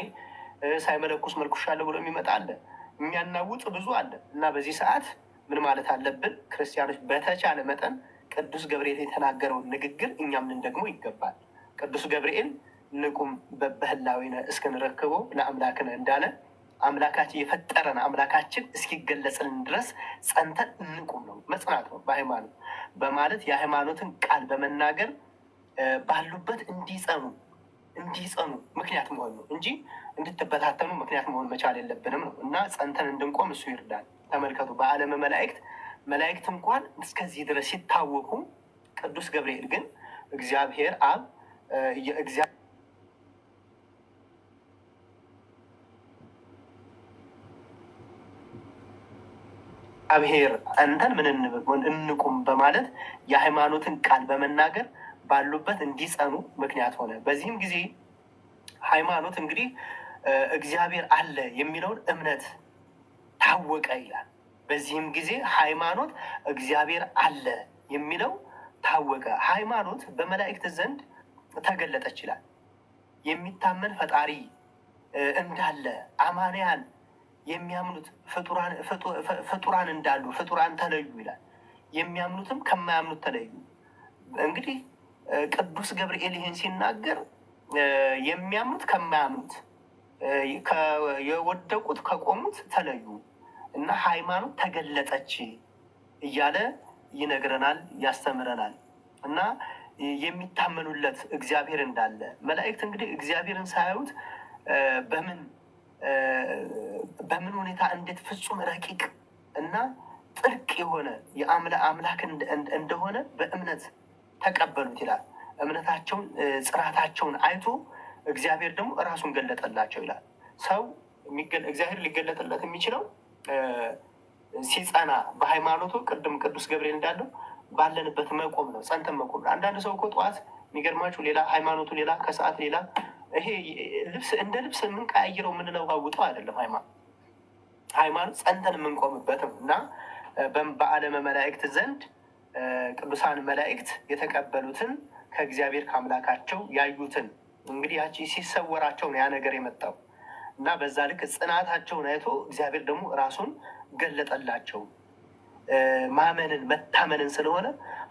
ሳይመለኩስ መልኩሻለሁ ብሎ የሚመጣ አለ፣ የሚያናውጥ ብዙ አለ። እና በዚህ ሰዓት ምን ማለት አለብን? ክርስቲያኖች በተቻለ መጠን ቅዱስ ገብርኤል የተናገረውን ንግግር እኛም ልንደግመው ይገባል። ቅዱስ ገብርኤል ንቁም በበህላዊነ እስክንረክበው ለአምላክነ እንዳለ አምላካችን የፈጠረን አምላካችን እስኪገለጽልን ድረስ ጸንተን እንቁም ነው፣ መጽናት ነው በሃይማኖት በማለት የሃይማኖትን ቃል በመናገር ባሉበት እንዲጸኑ እንዲጸኑ ምክንያት መሆን ነው እንጂ እንድትበታተኑ ምክንያት መሆን መቻል የለብንም ነው። እና ጸንተን እንድንቆም እሱ ይርዳል። ተመልከቱ፣ በዓለመ መላእክት እንኳን እስከዚህ ድረስ ሲታወቁ፣ ቅዱስ ገብርኤል ግን እግዚአብሔር አብ እግዚአብሔር አንተን ምን እንቁም በማለት የሃይማኖትን ቃል በመናገር ባሉበት እንዲጸኑ ምክንያት ሆነ። በዚህም ጊዜ ሃይማኖት እንግዲህ እግዚአብሔር አለ የሚለውን እምነት ታወቀ ይላል። በዚህም ጊዜ ሃይማኖት እግዚአብሔር አለ የሚለው ታወቀ። ሃይማኖት በመላእክት ዘንድ ተገለጠች ይላል። የሚታመን ፈጣሪ እንዳለ አማንያን የሚያምኑት ፍጡራን እንዳሉ ፍጡራን ተለዩ ይላል። የሚያምኑትም ከማያምኑት ተለዩ። እንግዲህ ቅዱስ ገብርኤል ይህን ሲናገር የሚያምኑት ከማያምኑት፣ የወደቁት ከቆሙት ተለዩ እና ሃይማኖት ተገለጠች እያለ ይነግረናል፣ ያስተምረናል። እና የሚታመኑለት እግዚአብሔር እንዳለ መላእክት እንግዲህ እግዚአብሔርን ሳያዩት በምን ሁኔታ እንዴት ፍጹም ረቂቅ እና ጥልቅ የሆነ አምላክ እንደሆነ በእምነት ተቀበሉት ይላል። እምነታቸውን ጽናታቸውን አይቶ እግዚአብሔር ደግሞ እራሱን ገለጠላቸው ይላል። ሰው እግዚአብሔር ሊገለጥለት የሚችለው ሲጸና በሃይማኖቱ፣ ቅድም ቅዱስ ገብርኤል እንዳለው ባለንበት መቆም ነው፣ ጸንተን መቆም ነው። አንዳንድ ሰው እኮ ጠዋት የሚገርማችሁ ሌላ ሃይማኖቱ ሌላ፣ ከሰዓት ሌላ። ይሄ እንደ ልብስ የምንቀያይረው የምንለዋውጠው አይደለም። ሃይማኖት ጸንተን የምንቆምበትም እና በዓለመ መላእክት ዘንድ ቅዱሳን መላእክት የተቀበሉትን ከእግዚአብሔር ከአምላካቸው ያዩትን እንግዲህ ያቺ ሲሰወራቸው ነው ያ ነገር የመጣው እና በዛ ልክ ጽናታቸውን አይቶ እግዚአብሔር ደግሞ ራሱን ገለጠላቸው። ማመንን መታመንን ስለሆነ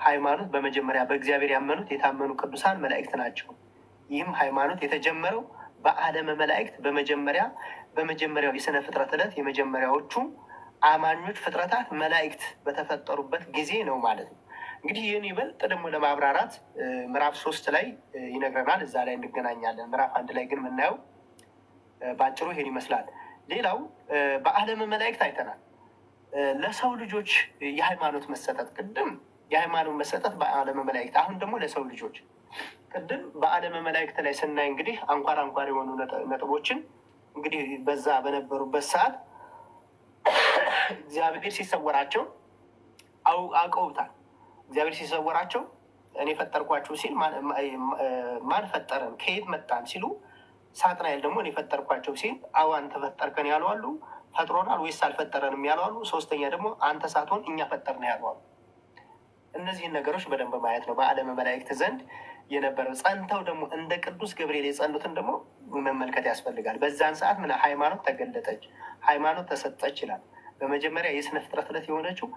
ሃይማኖት በመጀመሪያ በእግዚአብሔር ያመኑት የታመኑ ቅዱሳን መላእክት ናቸው። ይህም ሃይማኖት የተጀመረው በዓለመ መላእክት በመጀመሪያው የስነ ፍጥረት ዕለት የመጀመሪያዎቹ አማኞች ፍጥረታት መላእክት በተፈጠሩበት ጊዜ ነው ማለት ነው። እንግዲህ ይህን ይበልጥ ደግሞ ለማብራራት ምዕራፍ 3 ላይ ይነግረናል። እዛ ላይ እንገናኛለን። ምዕራፍ 1 ላይ ግን የምናየው በአጭሩ ይሄን ይመስላል። ሌላው በዓለመ መላእክት አይተናል። ለሰው ልጆች የሃይማኖት መሰጠት፣ ቅድም የሃይማኖት መሰጠት በዓለመ መላእክት፣ አሁን ደግሞ ለሰው ልጆች። ቅድም በዓለመ መላእክት ላይ ስናይ እንግዲህ አንኳር የሆኑ ነጥቦችን እንግዲህ በዛ በነበሩበት ሰዓት እግዚአብሔር ሲሰወራቸው አውቀውታል። እግዚአብሔር ሲሰወራቸው እኔ ፈጠርኳችሁ ሲል ማን ፈጠረን ከየት መጣን ሲሉ፣ ሳጥናኤል ደግሞ እኔ ፈጠርኳቸው ሲል አዎ አንተ ፈጠርከን ያሉ አሉ፣ ፈጥሮናል ወይስ አልፈጠረንም ያሉ አሉ፣ ሶስተኛ ደግሞ አንተ ሳትሆን እኛ ፈጠርን ያሉ አሉ። እነዚህን ነገሮች በደንብ ማየት ነው በዓለመ መላእክት ዘንድ የነበረው። ጸንተው ደግሞ እንደ ቅዱስ ገብርኤል የጸኑትን ደግሞ መመልከት ያስፈልጋል። በዛን ሰዓት ምን ሃይማኖት ተገለጠች፣ ሃይማኖት ተሰጠች ይላል። በመጀመሪያ የስነ ፍጥረት ዕለት የሆነችው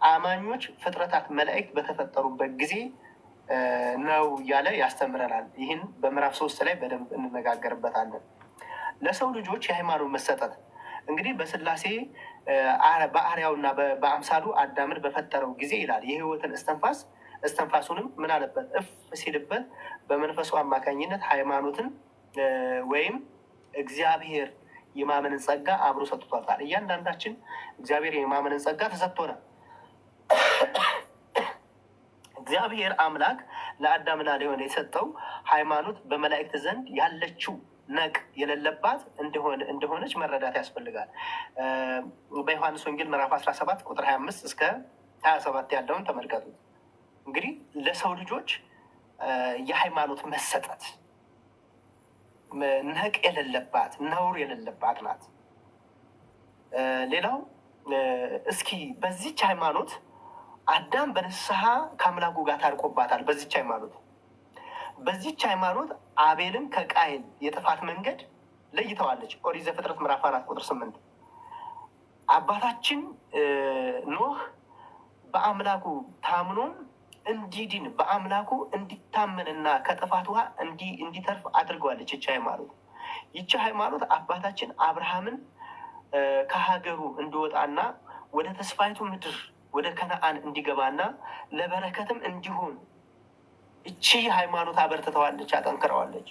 አማኞች ፍጥረታት መላእክት በተፈጠሩበት ጊዜ ነው እያለ ያስተምረናል። ይህን በምዕራፍ 3 ላይ በደንብ እንነጋገርበታለን። ለሰው ልጆች የሃይማኖት መሰጠት እንግዲህ በስላሴ በአርአያውና በአምሳሉ አዳምን በፈጠረው ጊዜ ይላል የሕይወትን እስትንፋሱንም ምን አለበት እፍ ሲልበት በመንፈሱ አማካኝነት ሃይማኖትን ወይም እግዚአብሔር የማመንን ጸጋ አብሮ ሰጥቷታል። እያንዳንዳችን እግዚአብሔር የማመንን ጸጋ ተሰጥቶናል። እግዚአብሔር አምላክ ለአዳምና ለሔዋን የሰጠው ሃይማኖት በመላእክት ዘንድ ያለችው ነቅ የሌለባት እንደሆነች መረዳት ያስፈልጋል። በዮሐንስ ወንጌል ምዕራፍ 17 ቁጥር 25 እስከ 27 ያለውን ተመልከቱ። እንግዲህ ለሰው ልጆች የሃይማኖት መሰጠት ነቅ የሌለባት ነውር የሌለባት ናት። ሌላው እስኪ በዚች ሃይማኖት አዳም በንስሐ ከአምላኩ ጋር ታርቆባታል። በዚች ሃይማኖት አቤልን ከቃየል የጥፋት መንገድ ለይተዋለች። ኦሪት ዘፍጥረት ምዕራፍ 4 ቁጥር 8 አባታችን ኖህ በአምላኩ ታምኖም እንዲድን በአምላኩ እንዲታመንና ከጥፋት ውሃ እንዲተርፍ አድርገዋለች። ይቺ ሃይማኖት አባታችን አብርሃምን ከሀገሩ እንዲወጣና ወደ ተስፋይቱ ምድር ወደ ከነአን እንዲገባና ለበረከትም እንዲሆን እቺ ሃይማኖት አበርትተዋለች፣ አጠንክረዋለች።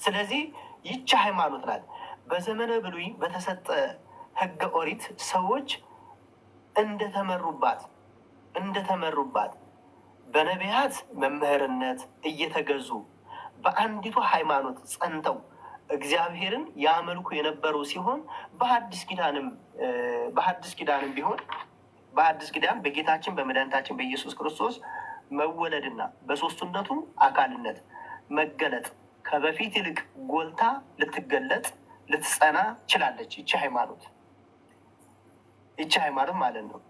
ስለዚህ ይቺ ሃይማኖት ናት። በዘመነ ብሉይ በተሰጠ ሕገ ኦሪት ሰዎች እንደተመሩባት በነቢያት መምህርነት እየተገዙ በአንዲቱ ሃይማኖት ጸንተው እግዚአብሔርን ያመልኩ የነበሩ ሲሆን በሐዲስ ኪዳንም ቢሆን በሐዲስ ኪዳን በጌታችን በመድኃኒታችን በኢየሱስ ክርስቶስ መወለድና በሦስትነቱ አካልነት መገለጥ ከበፊት ይልቅ ጎልታ ልትጸና ችላለች። ይቺ ሃይማኖት ማለት ነው።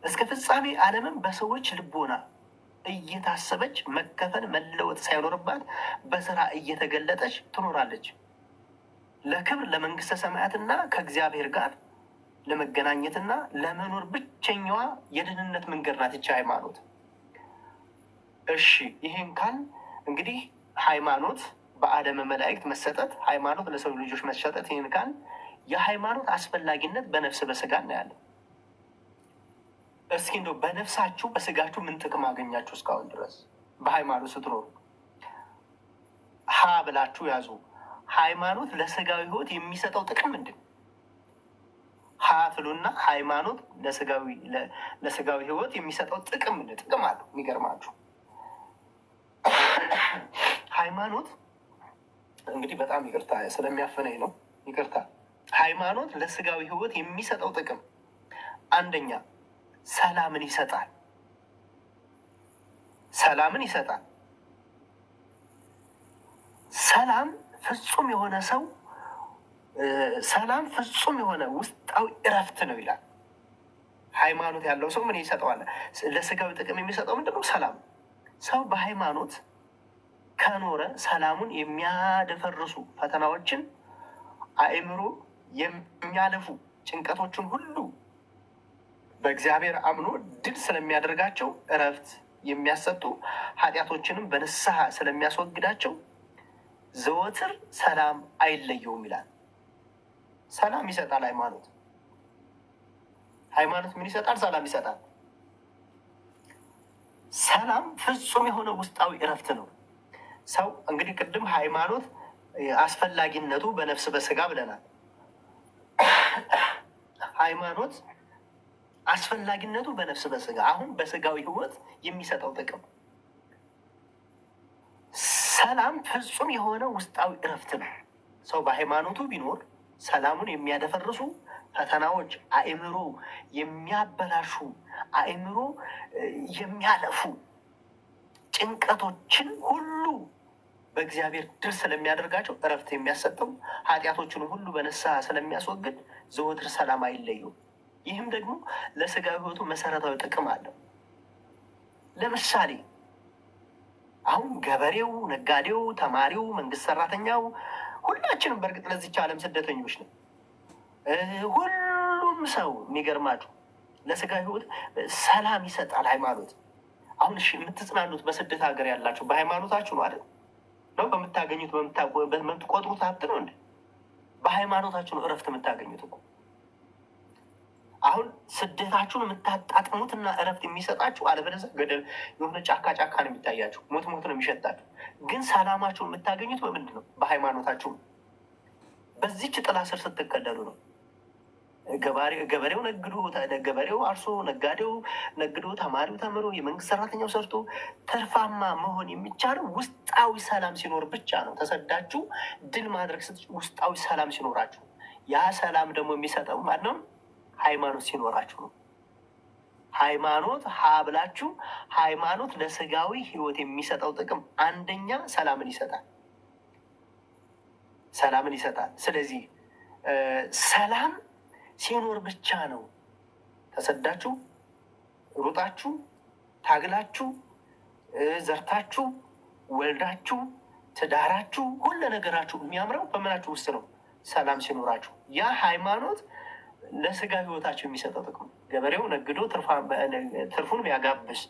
እስከ ፍጻሜ ዓለምም በሰዎች ልቦና እየታሰበች መከፈል መለወጥ ሳይኖርባት በስራ እየተገለጠች ትኖራለች። ለክብር ለመንግስተ ሰማያትና ከእግዚአብሔር ጋር ለመገናኘትና ለመኖር ብቸኛዋ የድህንነት መንገድ ናት ይቺ ሃይማኖት። እሺ ይህን ካል እንግዲህ ሃይማኖት በአደመ መላእክት መሰጠት፣ ሃይማኖት ለሰው ልጆች መሰጠት፣ ይህን ካል የሃይማኖት አስፈላጊነት በነፍስ በስጋ እናያለን። እስኪ እንደው በነፍሳችሁ በስጋችሁ ምን ጥቅም አገኛችሁ እስካሁን ድረስ በሃይማኖት ስትኖሩ? ሀ ብላችሁ ያዙ። ሃይማኖት ለስጋዊ ህይወት የሚሰጠው ጥቅም ምንድን? ሀ ትሉና ሃይማኖት ለስጋዊ ህይወት የሚሰጠው ጥቅም ምንድን? ጥቅም አለው። የሚገርማችሁ ሃይማኖት እንግዲህ በጣም ይቅርታ ስለሚያፈነኝ ነው፣ ይቅርታ። ሃይማኖት ለስጋዊ ህይወት የሚሰጠው ጥቅም አንደኛ ሰላምን ይሰጣል። ሰላም ፍጹም የሆነ ሰው ሰላም ፍጹም የሆነ ውስጣዊ እረፍት ነው ይላል። ሃይማኖት ያለው ሰው ምን ይሰጠዋል? ለስጋዊ ጥቅም የሚሰጠው ምንድነው? ሰላም። ሰው በሃይማኖት ከኖረ ሰላሙን የሚያደፈርሱ ፈተናዎችን፣ አእምሮ የሚያለፉ ጭንቀቶችን ሁሉ በእግዚአብሔር አምኖ ድል ስለሚያደርጋቸው፣ እረፍት የሚያሰጡ ኃጢአቶችንም በንስሐ ስለሚያስወግዳቸው ዘወትር ሰላም አይለየውም ይላል። ሰላም ይሰጣል ሃይማኖት። ሃይማኖት ምን ይሰጣል? ሰላም ይሰጣል። ሰላም ፍጹም የሆነ ውስጣዊ እረፍት ነው። ሰው እንግዲህ ቅድም ሃይማኖት አስፈላጊነቱ በነፍስ በስጋ ብለናል። ሃይማኖት አስፈላጊነቱ በነፍስ በስጋ፣ አሁን በስጋዊ ህይወት የሚሰጠው ጥቅም ሰላም ፍጹም የሆነ ውስጣዊ እረፍት ነው። ሰው በሃይማኖቱ ቢኖር ሰላሙን የሚያደፈርሱ ፈተናዎች፣ አእምሮ የሚያበላሹ አእምሮ የሚያለፉ ጭንቀቶችን ሁሉ በእግዚአብሔር ድል ስለሚያደርጋቸው እረፍት የሚያሰጠው ኃጢአቶችን ሁሉ በንስሐ ስለሚያስወግድ ዘወትር ሰላም አይለየውም። ይህም ደግሞ ለስጋ ህይወቱ መሰረታዊ ጥቅም አለው። ለምሳሌ አሁን ገበሬው፣ ነጋዴው፣ ተማሪው፣ መንግስት ሰራተኛው ሁላችንም በእርግጥ ለዚች ዓለም ስደተኞች ነው። ሁሉም ሰው የሚገርማችሁ ለስጋ ህይወት ሰላም ይሰጣል ሃይማኖት። አሁን እሺ የምትጽናኑት በስደት ሀገር ያላችሁ በሃይማኖታችሁ ነው አይደል? ነው በምታገኙት በምትቆጥሩት ሀብት ነው እንዴ? በሃይማኖታችሁ ነው እረፍት የምታገኙት እኮ። አሁን ስደታችሁን የምታጣጥሙት እና እረፍት የሚሰጣችሁ አለበለዚያ ገደል የሆነ ጫካ ነው የሚታያችሁ፣ ሞት ነው የሚሸጣችሁ። ግን ሰላማችሁን የምታገኙት በምንድን ነው? በሃይማኖታችሁ። በዚች ጥላ ስር ስትከለሉ ነው። ገበሬው ነግዶ፣ ገበሬው አርሶ፣ ነጋዴው ነግዶ፣ ተማሪው ተምሮ፣ የመንግስት ሰራተኛው ሰርቶ ትርፋማ መሆን የሚቻለው ውስጣዊ ሰላም ሲኖር ብቻ ነው። ተሰዳችሁ ድል ማድረግ ውስጣዊ ሰላም ሲኖራችሁ፣ ያ ሰላም ደግሞ የሚሰጠው ማለት ነው ሃይማኖት ሲኖራችሁ ነው። ሃይማኖት ሀብላችሁ ሃይማኖት ለስጋዊ ህይወት የሚሰጠው ጥቅም አንደኛ ሰላምን ይሰጣል። ስለዚህ ሰላም ሲኖር ብቻ ነው ተሰዳችሁ፣ ሩጣችሁ፣ ታግላችሁ፣ ዘርታችሁ፣ ወልዳችሁ፣ ትዳራችሁ፣ ሁሉ ነገራችሁ የሚያምረው በምናችሁ ውስጥ ነው? ሰላም ሲኖራችሁ። ያ ሃይማኖት ለስጋ ህይወታቸው የሚሰጠው ጥቅም ገበሬው ነግዶ ትርፉን ቢያጋብስ፣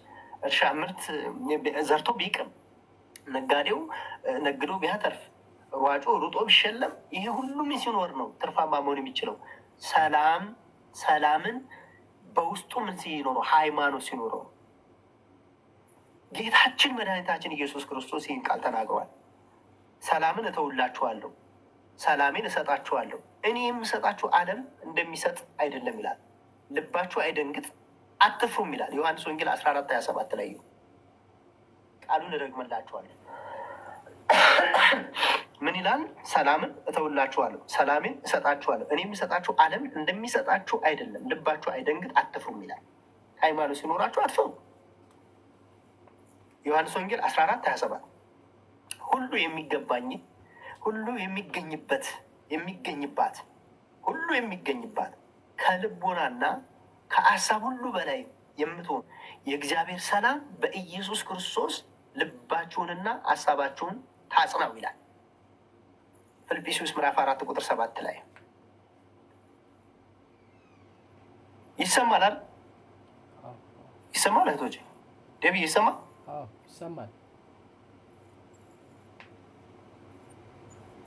እርሻ ምርት ዘርቶ ቢቅም፣ ነጋዴው ነግዶ ቢያተርፍ፣ ሯጮ ሩጦ ቢሸለም፣ ይሄ ሁሉም ሲኖር ነው ትርፋማ መሆን የሚችለው። ሰላምን በውስጡ ምን ሲኖረው? ሃይማኖት ሲኖረው። ጌታችን መድኃኒታችን ኢየሱስ ክርስቶስ ይህን ቃል ተናግሯል። ሰላምን እተውላችኋለሁ፣ ሰላሜን እሰጣችኋለሁ። እኔ የምሰጣችሁ ዓለም እንደሚሰጥ አይደለም ይላል። ልባችሁ አይደንግጥ አትፍሩም ይላል። ዮሐንስ ወንጌል 14:27 ላይ ቃሉን እደግምላችኋለሁ። ምን ይላል? ሰላምን እተውላችኋለሁ፣ ሰላሜን እሰጣችኋለሁ። እኔ የምሰጣችሁ ዓለም እንደሚሰጣችሁ አይደለም። ልባችሁ አይደንግጥ አትፍሩም ይላል። ሃይማኖት ሲኖራችሁ አትፍሩ። ዮሐንስ ወንጌል 14:27 ሁሉ የሚገባኝ ሁሉ የሚገኝባት ሁሉ የሚገኝባት ከልቦናና ከአሳብ ሁሉ በላይ የምትሆን የእግዚአብሔር ሰላም በኢየሱስ ክርስቶስ ልባችሁንና ሀሳባችሁን ታጽናው ይላል። ፊልጵስዩስ ምዕራፍ 4:7 ላይ ይሰማል። ይሰማል እህቶቼ፣ ደቢ ይሰማል። ይሰማል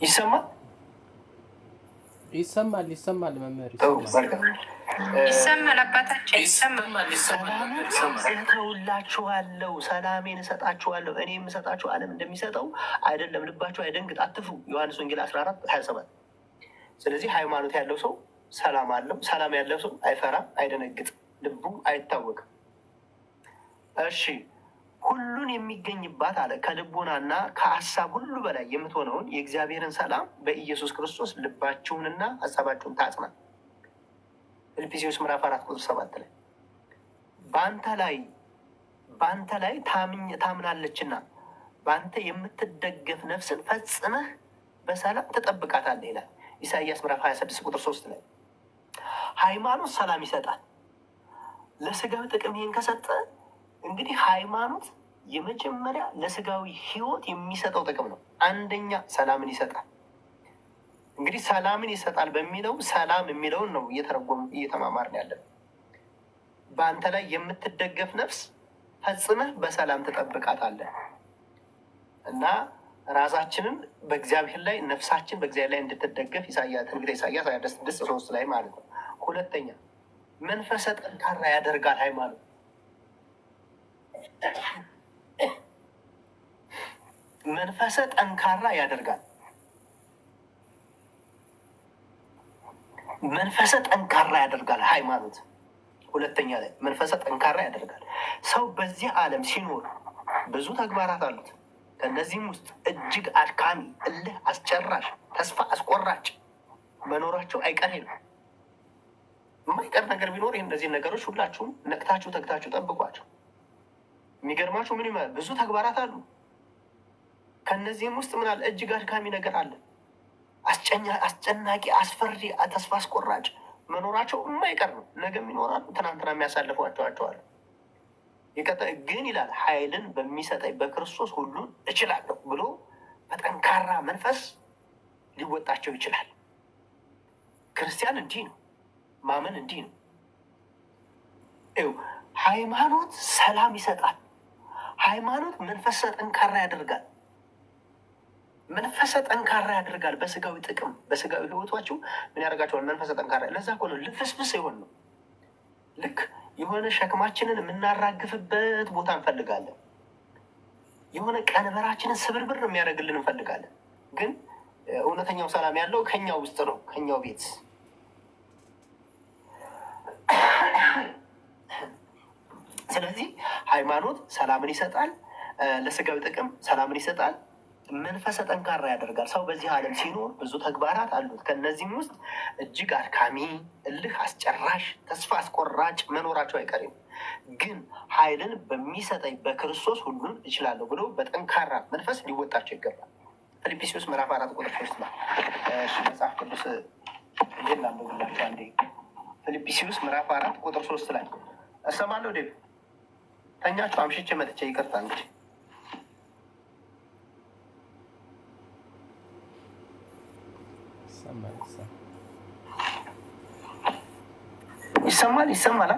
ይሰማል ይሰማል ይሰማል። መምህር ይሰማል። አባታችን ይሰማል። እተውላችኋለሁ፣ ሰላሜን እሰጣችኋለሁ። እኔ የምሰጣችሁ ዓለም እንደሚሰጠው አይደለም። ልባችሁ አይደንግጥ አትፍሩ። ዮሐንስ ወንጌል 14:27 ስለዚህ ሃይማኖት ያለው ሰው ሰላም አለው። ሰላም ያለው ሰው አይፈራም፣ አይደነግጥ፣ ልቡ አይታወቅም። እሺ ሁሉን የሚገኝባት አለ ከልቦናና ከሀሳብ ሁሉ በላይ የምትሆነውን የእግዚአብሔርን ሰላም በኢየሱስ ክርስቶስ ልባችሁንና ሀሳባችሁን ታጽና። ፊልጵስዩስ ምዕራፍ 4:7 ላይ በአንተ ላይ ታምናለችና በአንተ የምትደገፍ ነፍስን ፈጽመህ በሰላም ትጠብቃታለህ ይላል። ኢሳይያስ ምዕራፍ 26:3 ላይ ሃይማኖት ሰላም ይሰጣል። ለስጋዊ ጥቅም ይህን ከሰጠ እንግዲህ ሃይማኖት የመጀመሪያ ለስጋዊ ሕይወት የሚሰጠው ጥቅም ነው። አንደኛ ሰላምን ይሰጣል። እንግዲህ ሰላምን ይሰጣል በሚለው ሰላም የሚለውን ነው እየተማማርን ያለን። በአንተ ላይ የምትደገፍ ነፍስ ፈጽመህ በሰላም ትጠብቃታለህ እና ራሳችንን በእግዚአብሔር ላይ ነፍሳችን በእግዚአብሔር ላይ እንድትደገፍ ትንቢተ ኢሳይያስ 26:3 ላይ ማለት ነው። ሁለተኛ መንፈሰ ጠንካራ ያደርጋል። ሃይማኖት መንፈሰ ጠንካራ ያደርጋል። መንፈሰ ጠንካራ ያደርጋል ሃይማኖት። ሁለተኛ ላይ መንፈሰ ጠንካራ ያደርጋል። ሰው በዚህ ዓለም ሲኖር ብዙ ተግባራት አሉት። ከእነዚህም ውስጥ እጅግ አድካሚ፣ እልህ አስጨራሽ፣ ተስፋ አስቆራጭ መኖራቸው አይቀሬ ነው። የማይቀር ነገር ቢኖር እነዚህን ነገሮች ሁላችሁም ነቅታችሁ ተግታችሁ ጠብቋቸው። የሚገርማችሁ ምን ይመል ብዙ ተግባራት አሉ። ከእነዚህም ውስጥ ምን አለ? እጅግ አድካሚ ነገር አለ። አስጨናቂ፣ አስፈሪ፣ ተስፋ አስቆራጭ መኖራቸው የማይቀር ነው። ነገም ይኖራሉ። ትናንትና የሚያሳልፏቸዋል። ግን ይላል ኃይልን በሚሰጠኝ በክርስቶስ ሁሉን እችላለሁ ብሎ በጠንካራ መንፈስ ሊወጣቸው ይችላል። ክርስቲያን እንዲህ ነው። ማመን እንዲህ ነው። ሃይማኖት ሰላም ይሰጣል። ሃይማኖት መንፈሰ ጠንካራ ያደርጋል። መንፈሰ ጠንካራ ያደርጋል። በስጋዊ ጥቅም በስጋዊ ህይወቷችሁ ምን ያደርጋቸዋል? መንፈሰ ጠንካራ። ለዛ እኮ ነው ልፍስፍስ የሆን ነው። ልክ የሆነ ሸክማችንን የምናራግፍበት ቦታ እንፈልጋለን። የሆነ ቀንበራችንን ስብርብር የሚያደርግልን እንፈልጋለን። ግን እውነተኛው ሰላም ያለው ከኛው ውስጥ ነው፣ ከኛው ቤት። ስለዚህ ሃይማኖት ሰላምን ይሰጣል። ለስጋዊ ጥቅም ሰላምን ይሰጣል። መንፈሰ ጠንካራ ያደርጋል። ሰው በዚህ ዓለም ሲኖር ብዙ ተግባራት አሉት። ከእነዚህም ውስጥ እጅግ አድካሚ፣ እልህ አስጨራሽ፣ ተስፋ አስቆራጭ መኖራቸው አይቀርም። ግን ኃይልን በሚሰጠኝ በክርስቶስ ሁሉን እችላለሁ ብሎ በጠንካራ መንፈስ ሊወጣቸው ይገባል። ፊልጵስዩስ ምዕራፍ 4:3 ነው። መጽሐፍ ቅዱስ ይህን አንብብላቸው አንዴ። ፊልጵስዩስ ምዕራፍ 4:3 ላይ እሰማለሁ። ዴ ተኛችሁ አምሽቼ መጥቼ ይቅርታ እንግዲህ ይሰማል።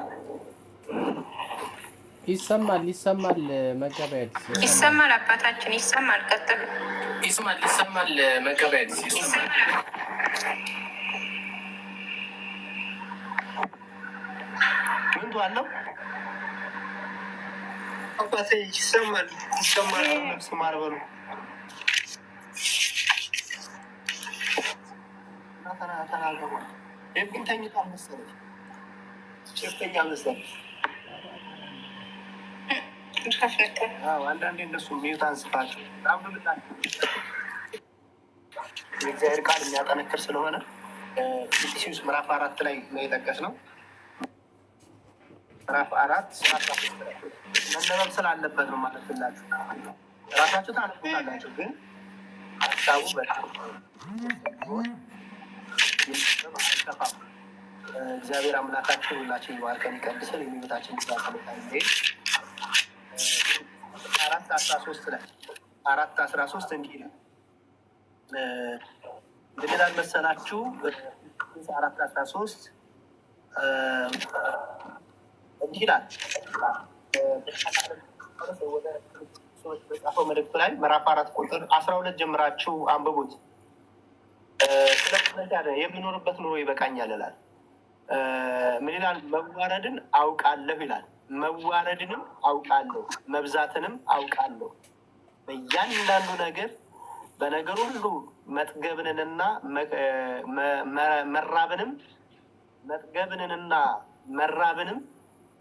መጋቢያ ይሰማል። አባታችን ይሰማል። ቀጥሉ። ይሰማል። መጋቢያ ምንቱ አለው አባቴ ይሰማል። ነፍስ ማርበሉ ተናገሩ። ግን ተኝቷል መሰለኝ። ሸፍተኛ መሰለኝ። አንዳንዴ እነሱ ሚዩት አንስታቸው በጣም የእግዚአብሔር ቃል የሚያጠነክር ስለሆነ ፊልጵስዩስ ምዕራፍ 4 ላይ ነው የጠቀስነው። ምዕራፍ 4 መነበብ ስላለበት ነው ማለት ብላችሁ ራሳችሁ ታነቡታላችሁ። ግን ሀሳቡ በጣም አይጠፋም። እግዚአብሔር አምላካችን ሁላችን ይባርከን ይቀድሰን። የሚቤታችን ዛሰለታ ሄድ 4:13 ላይ 4:13 እንዲህ ይላል። እንግዲህ ላልመሰላችሁ 4:13 እንዲህ ይላል። ሰዎች በጻፈው መልእክቱ ላይ ምዕራፍ 4 ቁጥር 12 ጀምራችሁ አንብቡት። የምኖርበት ኑሮ ይበቃኛል ይላል። ምን ይላል? መዋረድን አውቃለሁ ይላል። መዋረድንም አውቃለሁ፣ መብዛትንም አውቃለሁ። በእያንዳንዱ ነገር በነገር ሁሉ መጥገብንንና መራብንም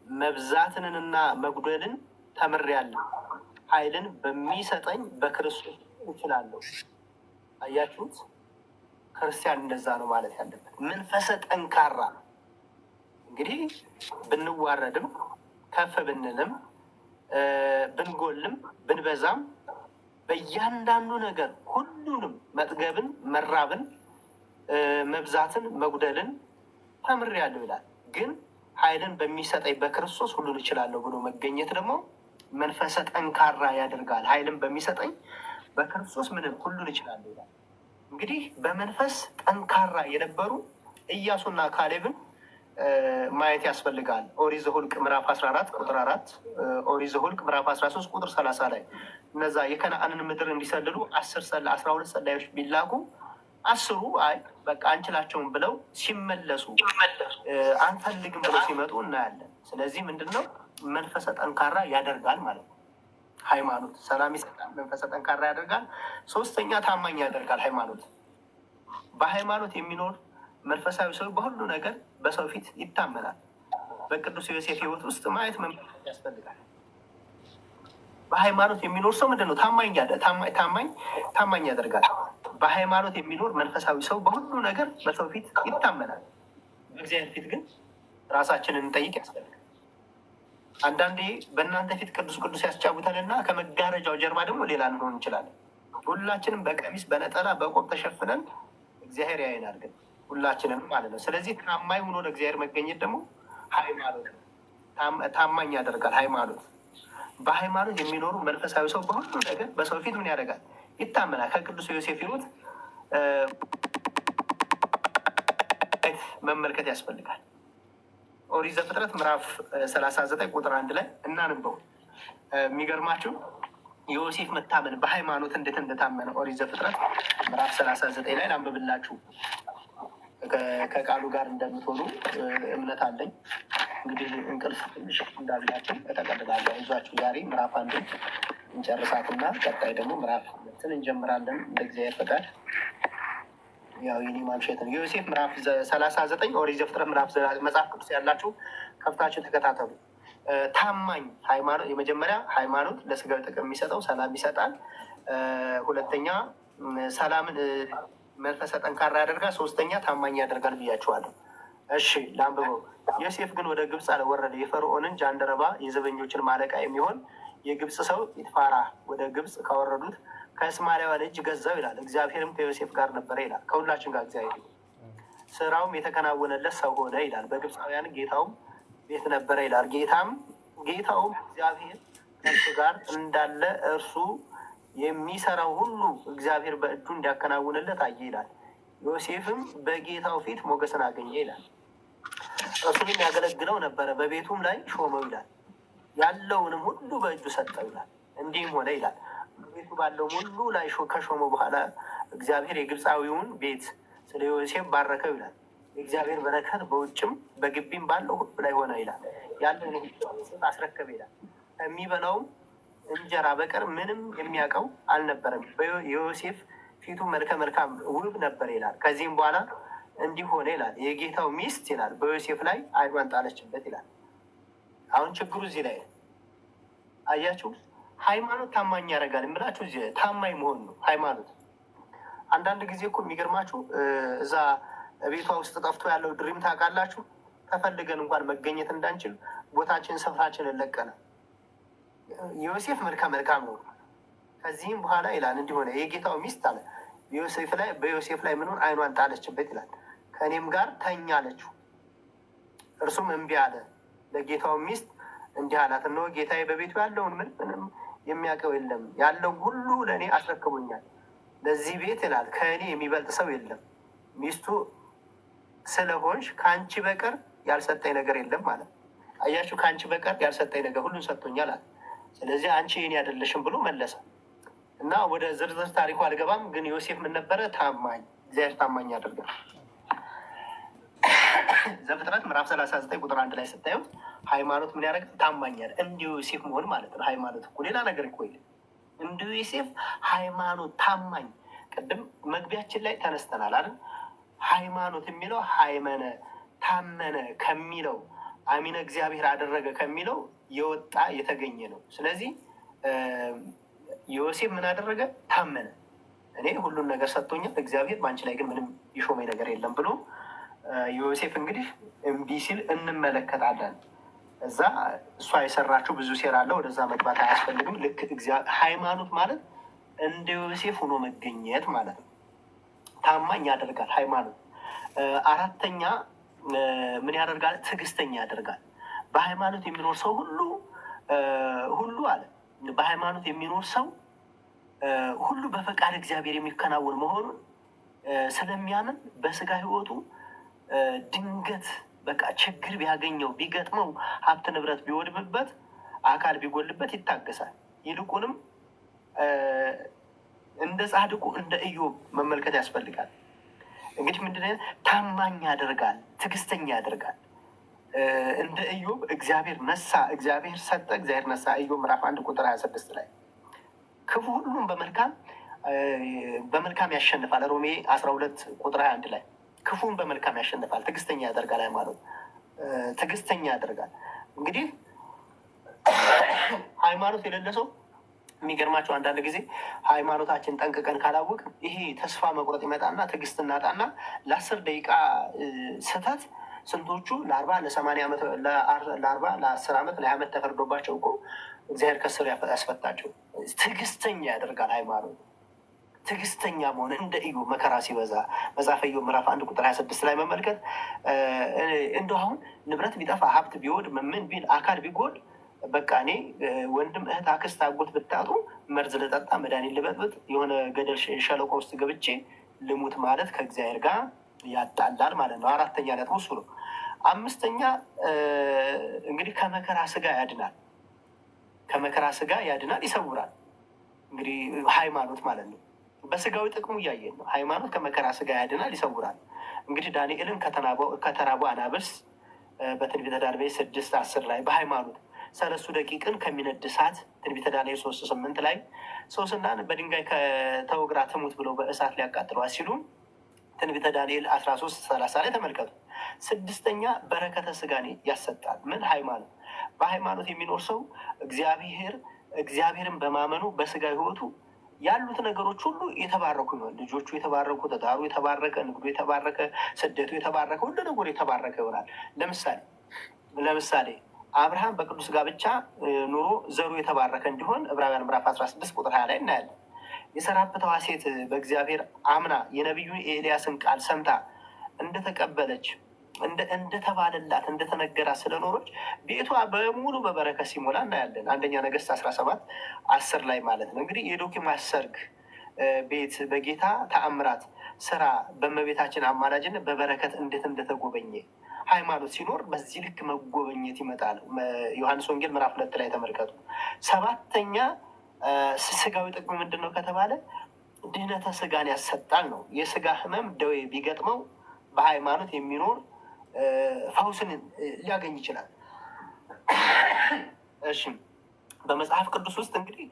መብዛትንና መጉደልን ተምሬያለሁ። ኃይልን በሚሰጠኝ በክርስቶስ እችላለሁ። አያችሁት? ክርስቲያን እንደዛ ነው ማለት ያለበት። መንፈሰ ጠንካራ ነው። እንግዲህ ብንዋረድም ከፍ ብንልም ብንጎልም ብንበዛም በእያንዳንዱ ነገር ሁሉንም መጥገብን፣ መራብን፣ መብዛትን፣ መጉደልን ተምሬያለሁ ይላል። ግን ኃይልን በሚሰጠኝ በክርስቶስ ሁሉን እችላለሁ ብሎ መገኘት ደግሞ መንፈሰ ጠንካራ ያደርጋል። ኃይልን በሚሰጠኝ በክርስቶስ ምንም ሁሉን እችላለሁ ይላል። እንግዲህ በመንፈስ ጠንካራ የነበሩ ኢያሱና ካሌብን ማየት ያስፈልጋል። ኦሪት ዘኍልቍ ምዕራፍ 14 ቁጥር 4፣ ኦሪት ዘኍልቍ ምዕራፍ 13 ቁጥር 30 ላይ እነዛ የከነአንን ምድር እንዲሰልሉ 12 ሰላዮች ቢላኩ 10 አይ በቃ አንችላቸውም ብለው ሲመለሱ አንፈልግም ብለው ሲመጡ እናያለን። ስለዚህ ምንድን ነው? መንፈሰ ጠንካራ ያደርጋል ማለት ነው። ሃይማኖት ሰላም ይሰጣል፣ መንፈሰ ጠንካራ ያደርጋል። ሶስተኛ ታማኝ ያደርጋል። ሃይማኖት በሃይማኖት የሚኖር መንፈሳዊ ሰው በሁሉ ነገር በሰው ፊት ይታመናል። በቅዱስ ዮሴፍ ሕይወት ውስጥ ማየት መመልከት ያስፈልጋል። በሃይማኖት የሚኖር ሰው ምንድን ነው? ታማኝ ያደርጋል። በሃይማኖት የሚኖር መንፈሳዊ ሰው በሁሉ ነገር በሰው ፊት ይታመናል። በእግዚአብሔር ፊት ግን ራሳችንን እንጠይቅ ያስፈልጋል። አንዳንዴ በእናንተ ፊት ቅዱስ ቅዱስ ያስጫውተንና ከመጋረጃው ጀርባ ደግሞ ሌላ ልንሆን እንችላለን። ሁላችንም በቀሚስ በነጠላ በቆብ ተሸፍነን እግዚአብሔር ያየናል፣ ግን ሁላችንም ማለት ነው። ስለዚህ ታማኝ ሆኖ ለእግዚአብሔር መገኘት ደግሞ ሃይማኖት ታማኝ ያደርጋል። ሃይማኖት በሃይማኖት የሚኖሩ መንፈሳዊ ሰው በሁሉ ነገር በሰው ፊት ምን ያደርጋል? ይታመናል። ከቅዱስ ዮሴፍ ሕይወት መመልከት ያስፈልጋል። ኦሪት ዘፍጥረት ምዕራፍ 39 ቁጥር 1 ላይ እናንበው። የሚገርማችሁ ዮሴፍ መታመን በሃይማኖት እንዴት እንደታመነ ኦሪት ዘፍጥረት ምዕራፍ 39 ላይ ላንብብላችሁ። ከቃሉ ጋር እንደምትሆኑ እምነት አለኝ። እንግዲህ እንቅልፍ ትንሽ እንዳላችሁ እጠቀልላለሁ። ይዟችሁ ዛሬ ምዕራፍ 1 እንጨርሳትና ቀጣይ ደግሞ ምዕራፍ 2 እንጀምራለን እንደ እግዚአብሔር ፈቃድ። ያው የኔ ማምሸት ነው። ዮሴፍ ምዕራፍ 39 ኦሪት ዘፍጥረት ምዕራፍ መጽሐፍ ቅዱስ ያላችሁ ከፍታችሁ ተከታተሉ። ታማኝ ሃይማኖት፣ የመጀመሪያ ሃይማኖት ለስጋዊ ጥቅም የሚሰጠው ሰላም ይሰጣል። ሁለተኛ ሰላምን መንፈሰ ጠንካራ ያደርጋል። ሶስተኛ ታማኝ ያደርጋል ብያችኋለሁ። እሺ ለአንብበው። ዮሴፍ ግን ወደ ግብፅ አልወረደ። የፈርዖንን ጃንደረባ የዘበኞችን አለቃ የሚሆን የግብፅ ሰው ጲጥፋራ ወደ ግብፅ ካወረዱት ከእስማኤላውያን እጅ ገዛው ይላል። እግዚአብሔርም ከዮሴፍ ጋር ነበረ ይላል። ከሁላችን ጋር እግዚአብሔር ስራውም የተከናወነለት ሰው ሆነ ይላል። በግብፃውያን ጌታውም ቤት ነበረ ይላል። ጌታውም እግዚአብሔር ከእርሱ ጋር እንዳለ እርሱ የሚሰራው ሁሉ እግዚአብሔር በእጁ እንዲያከናውንለት አየ ይላል። ዮሴፍም በጌታው ፊት ሞገስን አገኘ ይላል። እርሱንም ያገለግለው ነበረ፣ በቤቱም ላይ ሾመው ይላል። ያለውንም ሁሉ በእጁ ሰጠው ይላል። እንዲህም ሆነ ይላል በቤቱ ባለው ሁሉ ላይ ከሾመው በኋላ እግዚአብሔር የግብፃዊውን ቤት ስለ ዮሴፍ ባረከው ይላል። የእግዚአብሔር በረከት በውጭም በግቢም ባለው ሁሉ ላይ ሆነ ይላል። ያለውን አስረከበ ይላል። ከሚበላውም እንጀራ በቀር ምንም የሚያውቀው አልነበረም። የዮሴፍ ፊቱ መልከ መልካም ውብ ነበር ይላል። ከዚህም በኋላ እንዲህ ሆነ ይላል። የጌታው ሚስት ይላል በዮሴፍ ላይ ዓይኗን ጣለችበት ይላል። አሁን ችግሩ እዚህ ላይ ነው። አያችሁ፣ ሃይማኖት ታማኝ ያደርጋል የምላችሁ እዚህ ታማኝ መሆን ነው ሃይማኖት። አንዳንድ ጊዜ እኮ የሚገርማችሁ እዛ ቤቷ ውስጥ ጠፍቶ ያለው ድሪም ታውቃላችሁ። ተፈልገን እንኳን መገኘት እንዳንችል ቦታችን ስፍራችን ለቀነ። ዮሴፍ መልካም ነው። ከዚህም በኋላ ይላል እንዲሆነ የጌታው ሚስት አለ በዮሴፍ ላይ ምንን ዓይኗን ጣለችበት ይላል። ከእኔም ጋር ተኛ አለችው። እርሱም እምቢ አለ። ለጌታው ሚስት እንዲህ አላት፣ እነሆ ጌታዬ በቤቱ ያለውን ምንም የሚያውቀው የለም፣ ያለው ሁሉ ለእኔ አስረክቦኛል። ለዚህ ቤት ይላል ከእኔ የሚበልጥ ሰው የለም። ሚስቱ ስለሆንሽ ከአንቺ በቀር ያልሰጠኝ ነገር የለም ማለት። አያችሁ፣ ከአንቺ በቀር ያልሰጠኝ ነገር ሁሉን ሰጥቶኛል አለ። ስለዚህ አንቺ የኔ አይደለሽም ብሎ መለሰ እና ወደ ዝርዝር ታሪኩ አልገባም። ግን ዮሴፍ ምን ነበረ? ታማኝ፣ እግዚአብሔር ታማኝ ያደርጋል። ዘፍጥረት ምዕራፍ 39 ቁጥር 1 ላይ ስታዩት ሃይማኖት ምን ያደርግ? ታማኝ ያለ እንደ ዮሴፍ መሆን ማለት ነው። ሃይማኖት እኮ ሌላ ነገር እኮ የለም። እንደ ዮሴፍ ሃይማኖት ታማኝ። ቅድም መግቢያችን ላይ ተነስተናል አይደል? ሃይማኖት የሚለው ሃይመነ ታመነ ከሚለው አሚነ እግዚአብሔር አደረገ ከሚለው የወጣ የተገኘ ነው። ስለዚህ ዮሴፍ ምን አደረገ? ታመነ። እኔ ሁሉን ነገር ሰጥቶኛል እግዚአብሔር፣ በአንቺ ላይ ግን ምንም ይሾመኝ ነገር የለም ብሎ ዮሴፍ እንግዲህ እምቢ ሲል እንመለከታለን። እዛ እሷ የሰራችው ብዙ ሴራ አለ። ወደዛ መግባት አያስፈልግም። ልክ ሃይማኖት ማለት እንደ ዮሴፍ ሆኖ መገኘት ማለት ነው። ታማኝ ያደርጋል ሃይማኖት። አራተኛ ምን ያደርጋል? ትዕግስተኛ ያደርጋል። በሃይማኖት የሚኖር ሰው ሁሉ አለ በሃይማኖት የሚኖር ሰው ሁሉ በፈቃድ እግዚአብሔር የሚከናወን መሆኑን ስለሚያምን በስጋ ሕይወቱ ድንገት በቃ ችግር ቢያገኘው ቢገጥመው ሀብት ንብረት ቢወድምበት አካል ቢጎልበት ይታገሳል። ይልቁንም እንደ ጻድቁ እንደ ኢዮብ መመልከት ያስፈልጋል። እንግዲህ ምንድን ታማኝ ያደርጋል፣ ትዕግስተኛ ያደርጋል። እንደ ኢዮብ እግዚአብሔር ነሳ፣ እግዚአብሔር ሰጠ፣ እግዚአብሔር ነሳ። ኢዮብ ምዕራፍ 1 ቁጥር 26 ላይ ክፉ ሁሉም በመልካም ያሸንፋል። ሮሜ 12 ቁጥር 21 ላይ ክፉን በመልካም ያሸንፋል። ትዕግስተኛ ያደርጋል ሃይማኖት፣ ትዕግስተኛ ያደርጋል። እንግዲህ ሃይማኖት የሌለ ሰው የሚገርማቸው አንዳንድ ጊዜ ሃይማኖታችን ጠንቅቀን ካላወቅ ይሄ ተስፋ መቁረጥ ይመጣና ትዕግስት እናጣና ለ10 ደቂቃ ስህተት ስንቶቹ ለ40 ለ80 ዓመት ለ40 ለ10 ዓመት ለ20 ዓመት ተፈርዶባቸው እኮ እግዚአብሔር ከስር ያስፈታቸው። ትዕግስተኛ ያደርጋል ሃይማኖት። ትዕግስተኛ መሆን እንደ ኢዮብ መከራ ሲበዛ መጽሐፈ ኢዮብ ምዕራፍ 1 ቁጥር 26 ላይ መመልከት። እንደው አሁን ንብረት ቢጠፋ ሀብት ቢወድ ምን ቢል አካል ቢጎድ በቃ እኔ ወንድም እህት አክስት አጎት ብታጡ መርዝ ልጠጣ መድኃኒት ልበጥብጥ የሆነ ገደል ሸለቆ ውስጥ ገብቼ ልሙት ማለት ከእግዚአብሔር ጋር ያጣላል ማለት ነው። አራተኛ ነጥብ እሱ ነው። አምስተኛ እንግዲህ ከመከራ ስጋ ያድናል። ከመከራ ስጋ ያድናል፣ ይሰውራል። እንግዲህ ሃይማኖት ማለት ነው። በስጋዊ ጥቅሙ እያየን ነው። ሃይማኖት ከመከራ ስጋ ያድናል፣ ይሰውራል። እንግዲህ ዳንኤልን ከተራቡ አናብስት በትንቢተ ዳንኤል 6:10 ላይ በሃይማኖት 3 ደቂቅን ከሚነድ እሳት ትንቢተ ዳንኤል 3:8 ላይ ሶስናን በድንጋይ ከተወግራ ትሙት ብለው በእሳት ሊያቃጥሏት ሲሉ ትንቢተ ዳንኤል 13:30 ላይ ተመልከቱ። 6ኛ በረከተ ስጋን ያሰጣል። ምን? ሃይማኖት። በሃይማኖት የሚኖር ሰው እግዚአብሔርን በማመኑ በስጋ ህይወቱ ያሉት ነገሮች ሁሉ የተባረኩ ይሆናል። ልጆቹ የተባረኩ፣ ትዳሩ የተባረከ፣ ንግዱ የተባረከ፣ ስደቱ የተባረከ፣ ሁሉ ነገር የተባረከ ይሆናል። ለምሳሌ አብርሃም በቅዱስ ጋብቻ ኑሮ ዘሩ የተባረከ እንዲሆን ዕብራውያን ምዕራፍ 16 ቁጥር 20 ላይ እናያለን። የሰራፕተዋ ሴት በእግዚአብሔር አምና የነቢዩ ኤልያስን ቃል ሰምታ እንደተቀበለች እንደተባለላት እንደተነገራት ስለኖሮች ቤቷ በሙሉ በበረከት ሲሞላ እናያለን። አንደኛ ነገሥት 17:10 ላይ ማለት ነው። እንግዲህ የዶኪማስ ሰርግ ቤት በጌታ ተአምራት ስራ በእመቤታችን አማላጅነት በበረከት እንዴት እንደተጎበኘ ሃይማኖት ሲኖር በዚህ ልክ መጎበኘት ይመጣል። ዮሐንስ ወንጌል ምዕራፍ 2 ላይ ተመልከቱ። 7ኛ ስጋዊ ጥቅሙ ምንድን ነው ከተባለ ድህነተ ስጋን ያሰጣል ነው። የስጋ ህመም ደዌ ቢገጥመው በሃይማኖት የሚኖር ፈውስን ሊያገኝ ይችላል። እሺ፣ በመጽሐፍ ቅዱስ ውስጥ እንግዲህ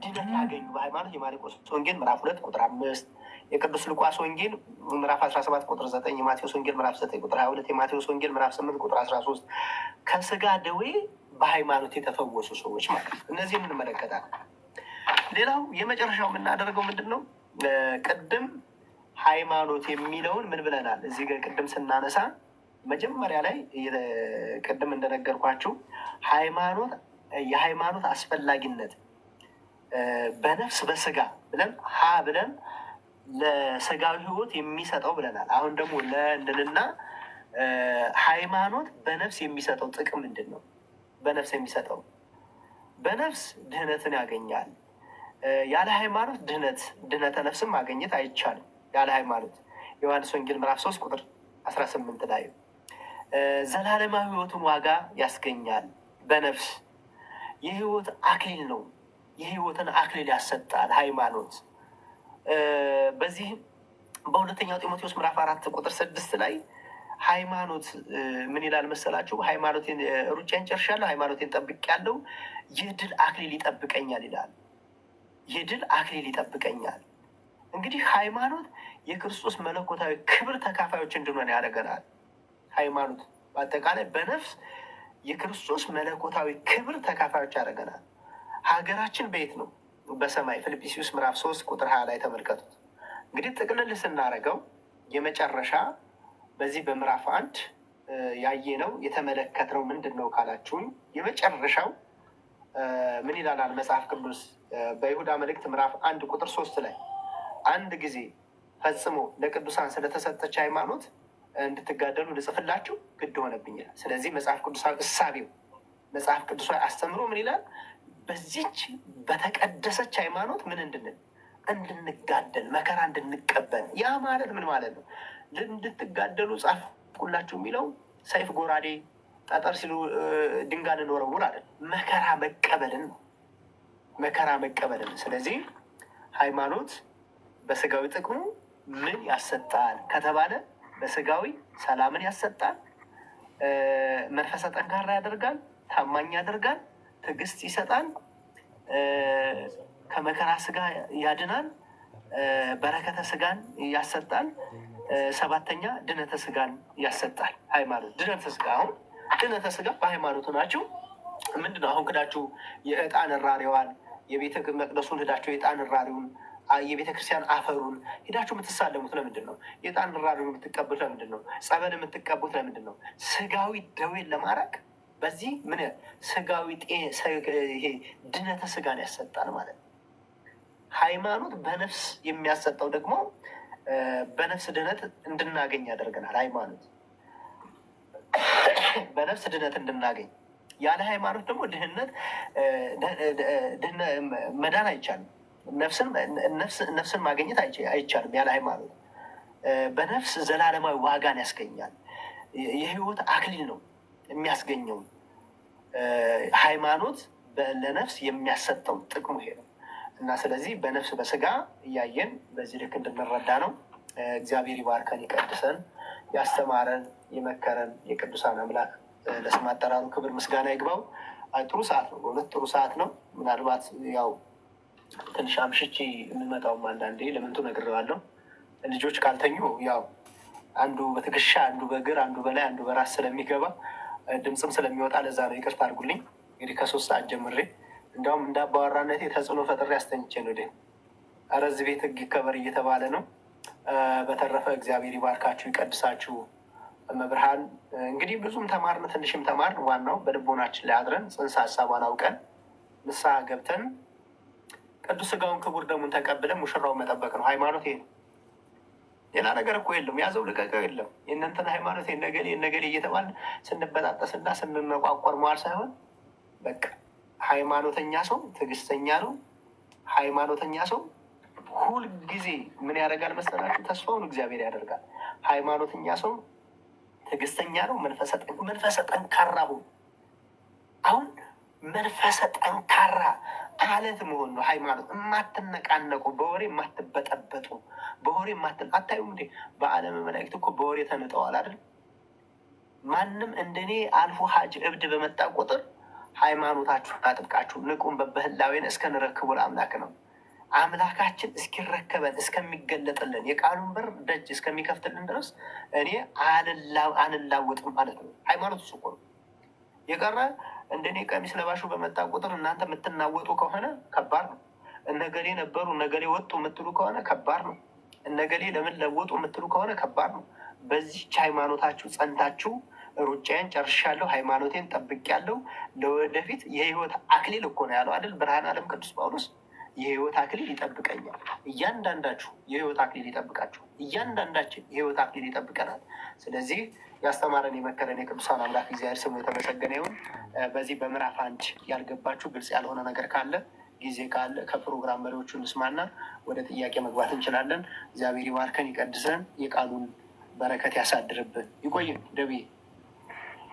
ድነት ያገኙ በሃይማኖት የማርቆስ ወንጌል ምዕራፍ 2 ቁጥር 5፣ የቅዱስ ሉቃስ ወንጌል ምዕራፍ 17 ቁጥር 9፣ የማቴዎስ ወንጌል ምዕራፍ 9 ቁጥር 22፣ የማቴዎስ ወንጌል ምዕራፍ 8 ቁጥር 13 ከስጋ ደዌ በሃይማኖት የተፈወሱ ሰዎች ማለት ነው። እነዚህም እንመለከታለን። ሌላው የመጨረሻው የምናደርገው ምንድን ነው? ቅድም ሃይማኖት የሚለውን ምን ብለናል? እዚህ ጋር ቅድም ስናነሳ መጀመሪያ ላይ ቅድም እንደነገርኳችሁ የሃይማኖት አስፈላጊነት በነፍስ በስጋ ብለን ብለን ለስጋዊ ህይወት የሚሰጠው ብለናል። አሁን ደግሞ ለእንድንና ሃይማኖት በነፍስ የሚሰጠው ጥቅም ምንድን ነው? በነፍስ የሚሰጠው በነፍስ ድህነትን ያገኛል። ያለ ሃይማኖት ድህነተ ነፍስም ማግኘት አይቻልም። ያለ ሃይማኖት ዮሐንስ ወንጌል ምዕራፍ 3 ቁጥር 18 ላይ ዘላለማዊ ህይወቱን ዋጋ ያስገኛል። በነፍስ የህይወት አክሊል ነው። የህይወትን አክሊል ያሰጣል ሃይማኖት። በዚህ በሁለተኛው ጢሞቴዎስ ምዕራፍ 4 ቁጥር 6 ላይ ሃይማኖት ምን ይላል መሰላችሁ? ሃይማኖቴን ሩጫዬን ጨርሻለሁ፣ ሃይማኖቴን ጠብቄያለሁ፣ የድል አክሊል ይጠብቀኛል ይላል። የድል አክሊል ይጠብቀኛል። እንግዲህ ሃይማኖት የክርስቶስ መለኮታዊ ክብር ተካፋዮች እንድንሆን ያደርገናል። ሃይማኖት በአጠቃላይ በነፍስ የክርስቶስ መለኮታዊ ክብር ተካፋዮች ያደርገናል። ሀገራችን በየት ነው? በሰማይ። ፊልጵስዩስ ምዕራፍ 3 ቁጥር 20 ላይ ተመልከቱት። እንግዲህ ጥቅልል ስናደርገው የመጨረሻ በዚህ በምዕራፍ 1 ያየነው የተመለከትነው ምንድን ነው ካላችሁኝ፣ የመጨረሻው ምን ይላል መጽሐፍ ቅዱስ? በይሁዳ መልእክት ምዕራፍ 1 ቁጥር 3 ላይ አንድ ጊዜ ፈጽሞ ለቅዱሳን ስለተሰጠች ሃይማኖት እንድትጋደሉ ልጽፍላችሁ ግድ ሆነብኛል። ስለዚህ መጽሐፍ ቅዱሳዊ እሳቤው መጽሐፍ ቅዱሳዊ አስተምሮ ምን ይላል? በዚች በተቀደሰች ሃይማኖት ምን እንድንጋደል መከራ እንድንቀበል። ያ ማለት ምን ማለት ነው? እንድትጋደሉ ጻፍኩላችሁ የሚለው ሰይፍ፣ ጎራዴ፣ ጠጠር ሲሉ ድንጋይ እንወረውር አይደል? መከራ መቀበልን ነው። መከራ መቀበልን። ስለዚህ ሃይማኖት በስጋዊ ጥቅሙ ምን ያሰጣል ከተባለ በስጋዊ ሰላምን ያሰጣል፣ መንፈሰ ጠንካራ ያደርጋል፣ ታማኝ ያደርጋል፣ ትዕግስት ይሰጣል፣ ከመከራ ስጋ ያድናል፣ በረከተ ስጋን ያሰጣል፣ ሰባተኛ ድነተ ስጋን ያሰጣል። ሃይማኖት ድነተ ስጋ። አሁን ድነተ ስጋ በሃይማኖቱ ናችሁ። ምንድነው? አሁን ክዳችሁ የዕጣን እራሪዋን የቤተ መቅደሱን ሄዳችሁ የዕጣን እራሪውን የቤተ ክርስቲያን አፈሩን ሄዳችሁ የምትሳለሙት ለምንድን ነው? የዕጣን እራሪውን የምትቀቡት ለምንድን ነው? ጸበል የምትቀቡት ለምንድን ነው? ስጋዊ ደዌን ለማድረግ በዚህ ምን ስጋዊ ይሄ ድነተ ስጋን ያሰጣል ማለት ነው። ሃይማኖት በነፍስ የሚያሰጠው ደግሞ በነፍስ ድነት እንድናገኝ ያደርገናል። ሃይማኖት በነፍስ ድነት እንድናገኝ። ያለ ሃይማኖት ደግሞ መዳን አይቻልም። ነፍስን ማግኘት አይቻልም ያለ ሃይማኖት። በነፍስ ዘላለማዊ ዋጋን ያስገኛል። የህይወት አክሊል ነው የሚያስገኘው። ሃይማኖት ለነፍስ የሚያሰጠው ጥቅሙ ይሄ ነው እና ስለዚህ በነፍስ በስጋ እያየን በዚህ ልክ እንድንረዳ ነው። እግዚአብሔር ይባርከን፣ ይቀድሰን፣ ያስተማረን፣ የመከረን የቅዱሳን አምላክ ለስም አጠራሩ ክብር ምስጋና ይግባው። ጥሩ ሰዓት ነው፣ በእውነት ጥሩ ሰዓት ነው። ምናልባት ያው ትንሽ አምሽቼ የምንመጣውም አንዳንዴ ለምንቱ ነግሬዋለሁ። ልጆች ካልተኙ ያው አንዱ በትከሻ አንዱ በእግር አንዱ በላይ አንዱ በራስ ስለሚገባ ድምፅም ስለሚወጣ ለዛ ነው። ይቅርታ አድርጉልኝ። እንግዲህ ከ3 ሰዓት ጀምሬ እንዲያውም እንዳባወራነቴ ተጽዕኖ ፈጥሬ አስተኝቼ ነው። ኧረ እዚህ ቤት ህግ ይከበር እየተባለ ነው። በተረፈ እግዚአብሔር ይባርካችሁ፣ ይቀድሳችሁ። መብርሃን እንግዲህ ብዙም ተማርን ትንሽም ተማርን። ዋናው በልቦናችን ላይ አድረን ጽንሰ ሀሳቧን አውቀን ንስሐ ገብተን ቅዱስ ስጋውን ክቡር ደሙን ተቀብለን ሙሽራውን መጠበቅ ነው። ሃይማኖት ይሄ ነው። ሌላ ነገር እኮ የለም። ያዘው ልቀቀው የለም። የእናንተን ሃይማኖት የነገሌ እየተባለ ስንበጣጠስና ስንመቋቆር መዋል ሳይሆን በቃ ሃይማኖተኛ ሰው ትዕግስተኛ ነው። ሃይማኖተኛ ሰው ሁልጊዜ ምን ያደርጋል መሰላችሁ? ተስፋውን እግዚአብሔር ያደርጋል። ሃይማኖተኛ ሰው ትዕግስተኛ ነው። መንፈሰ ጠንካራ ሁን። አሁን መንፈሰ ጠንካራ አለት መሆን ነው ሃይማኖት። የማትነቃነቁ በወሬ የማትበጠበጡ በወሬ አታዩም እንዴ? በዓለም መላእክት እኮ በወሬ ተንጠዋል አይደል? ማንም እንደኔ አልፎ ሀጅ እብድ በመጣ ቁጥር ሃይማኖታችሁን አጥብቃችሁ ንቁም በበህላዊን እስከ ንረክቡ ለአምላክ ነው። አምላካችን እስኪረከበን እስከሚገለጥልን የቃሉን በር ደጅ እስከሚከፍትልን ድረስ እኔ አንላወጥም ማለት ነው። ሃይማኖት እሱ እኮ ነው። የቀረ እንደኔ ቀሚስ ለባሹ በመጣ ቁጥር እናንተ የምትናወጡ ከሆነ ከባድ ነው። እነገሌ ነበሩ እነገሌ ወጡ የምትሉ ከሆነ ከባድ ነው። እነገሌ ለምን ለወጡ የምትሉ ከሆነ ከባድ ነው። በዚህች ሃይማኖታችሁ ጸንታችሁ ሩጫዬን ጨርሻለሁ፣ ሃይማኖቴን ጠብቄያለሁ፣ ለወደፊት የህይወት አክሊል እኮ ነው ያለው አይደል ብርሃነ ዓለም ቅዱስ ጳውሎስ። የህይወት አክሊል ይጠብቀኛል። እያንዳንዳችሁ የህይወት አክሊል ይጠብቃችሁ። እያንዳንዳችን የህይወት አክሊል ይጠብቀናል። ስለዚህ ያስተማረን የመከረን የቅዱሳን አምላክ እግዚአብሔር ስሙ የተመሰገነ ይሁን። በዚህ በምዕራፍ 1 ያልገባችሁ ግልጽ ያልሆነ ነገር ካለ ጊዜ ካለ ከፕሮግራም መሪዎቹ እንስማና ወደ ጥያቄ መግባት እንችላለን። እግዚአብሔር ይባርከን፣ ይቀድሰን፣ የቃሉን በረከት ያሳድርብን። ይቆይን ደብዬ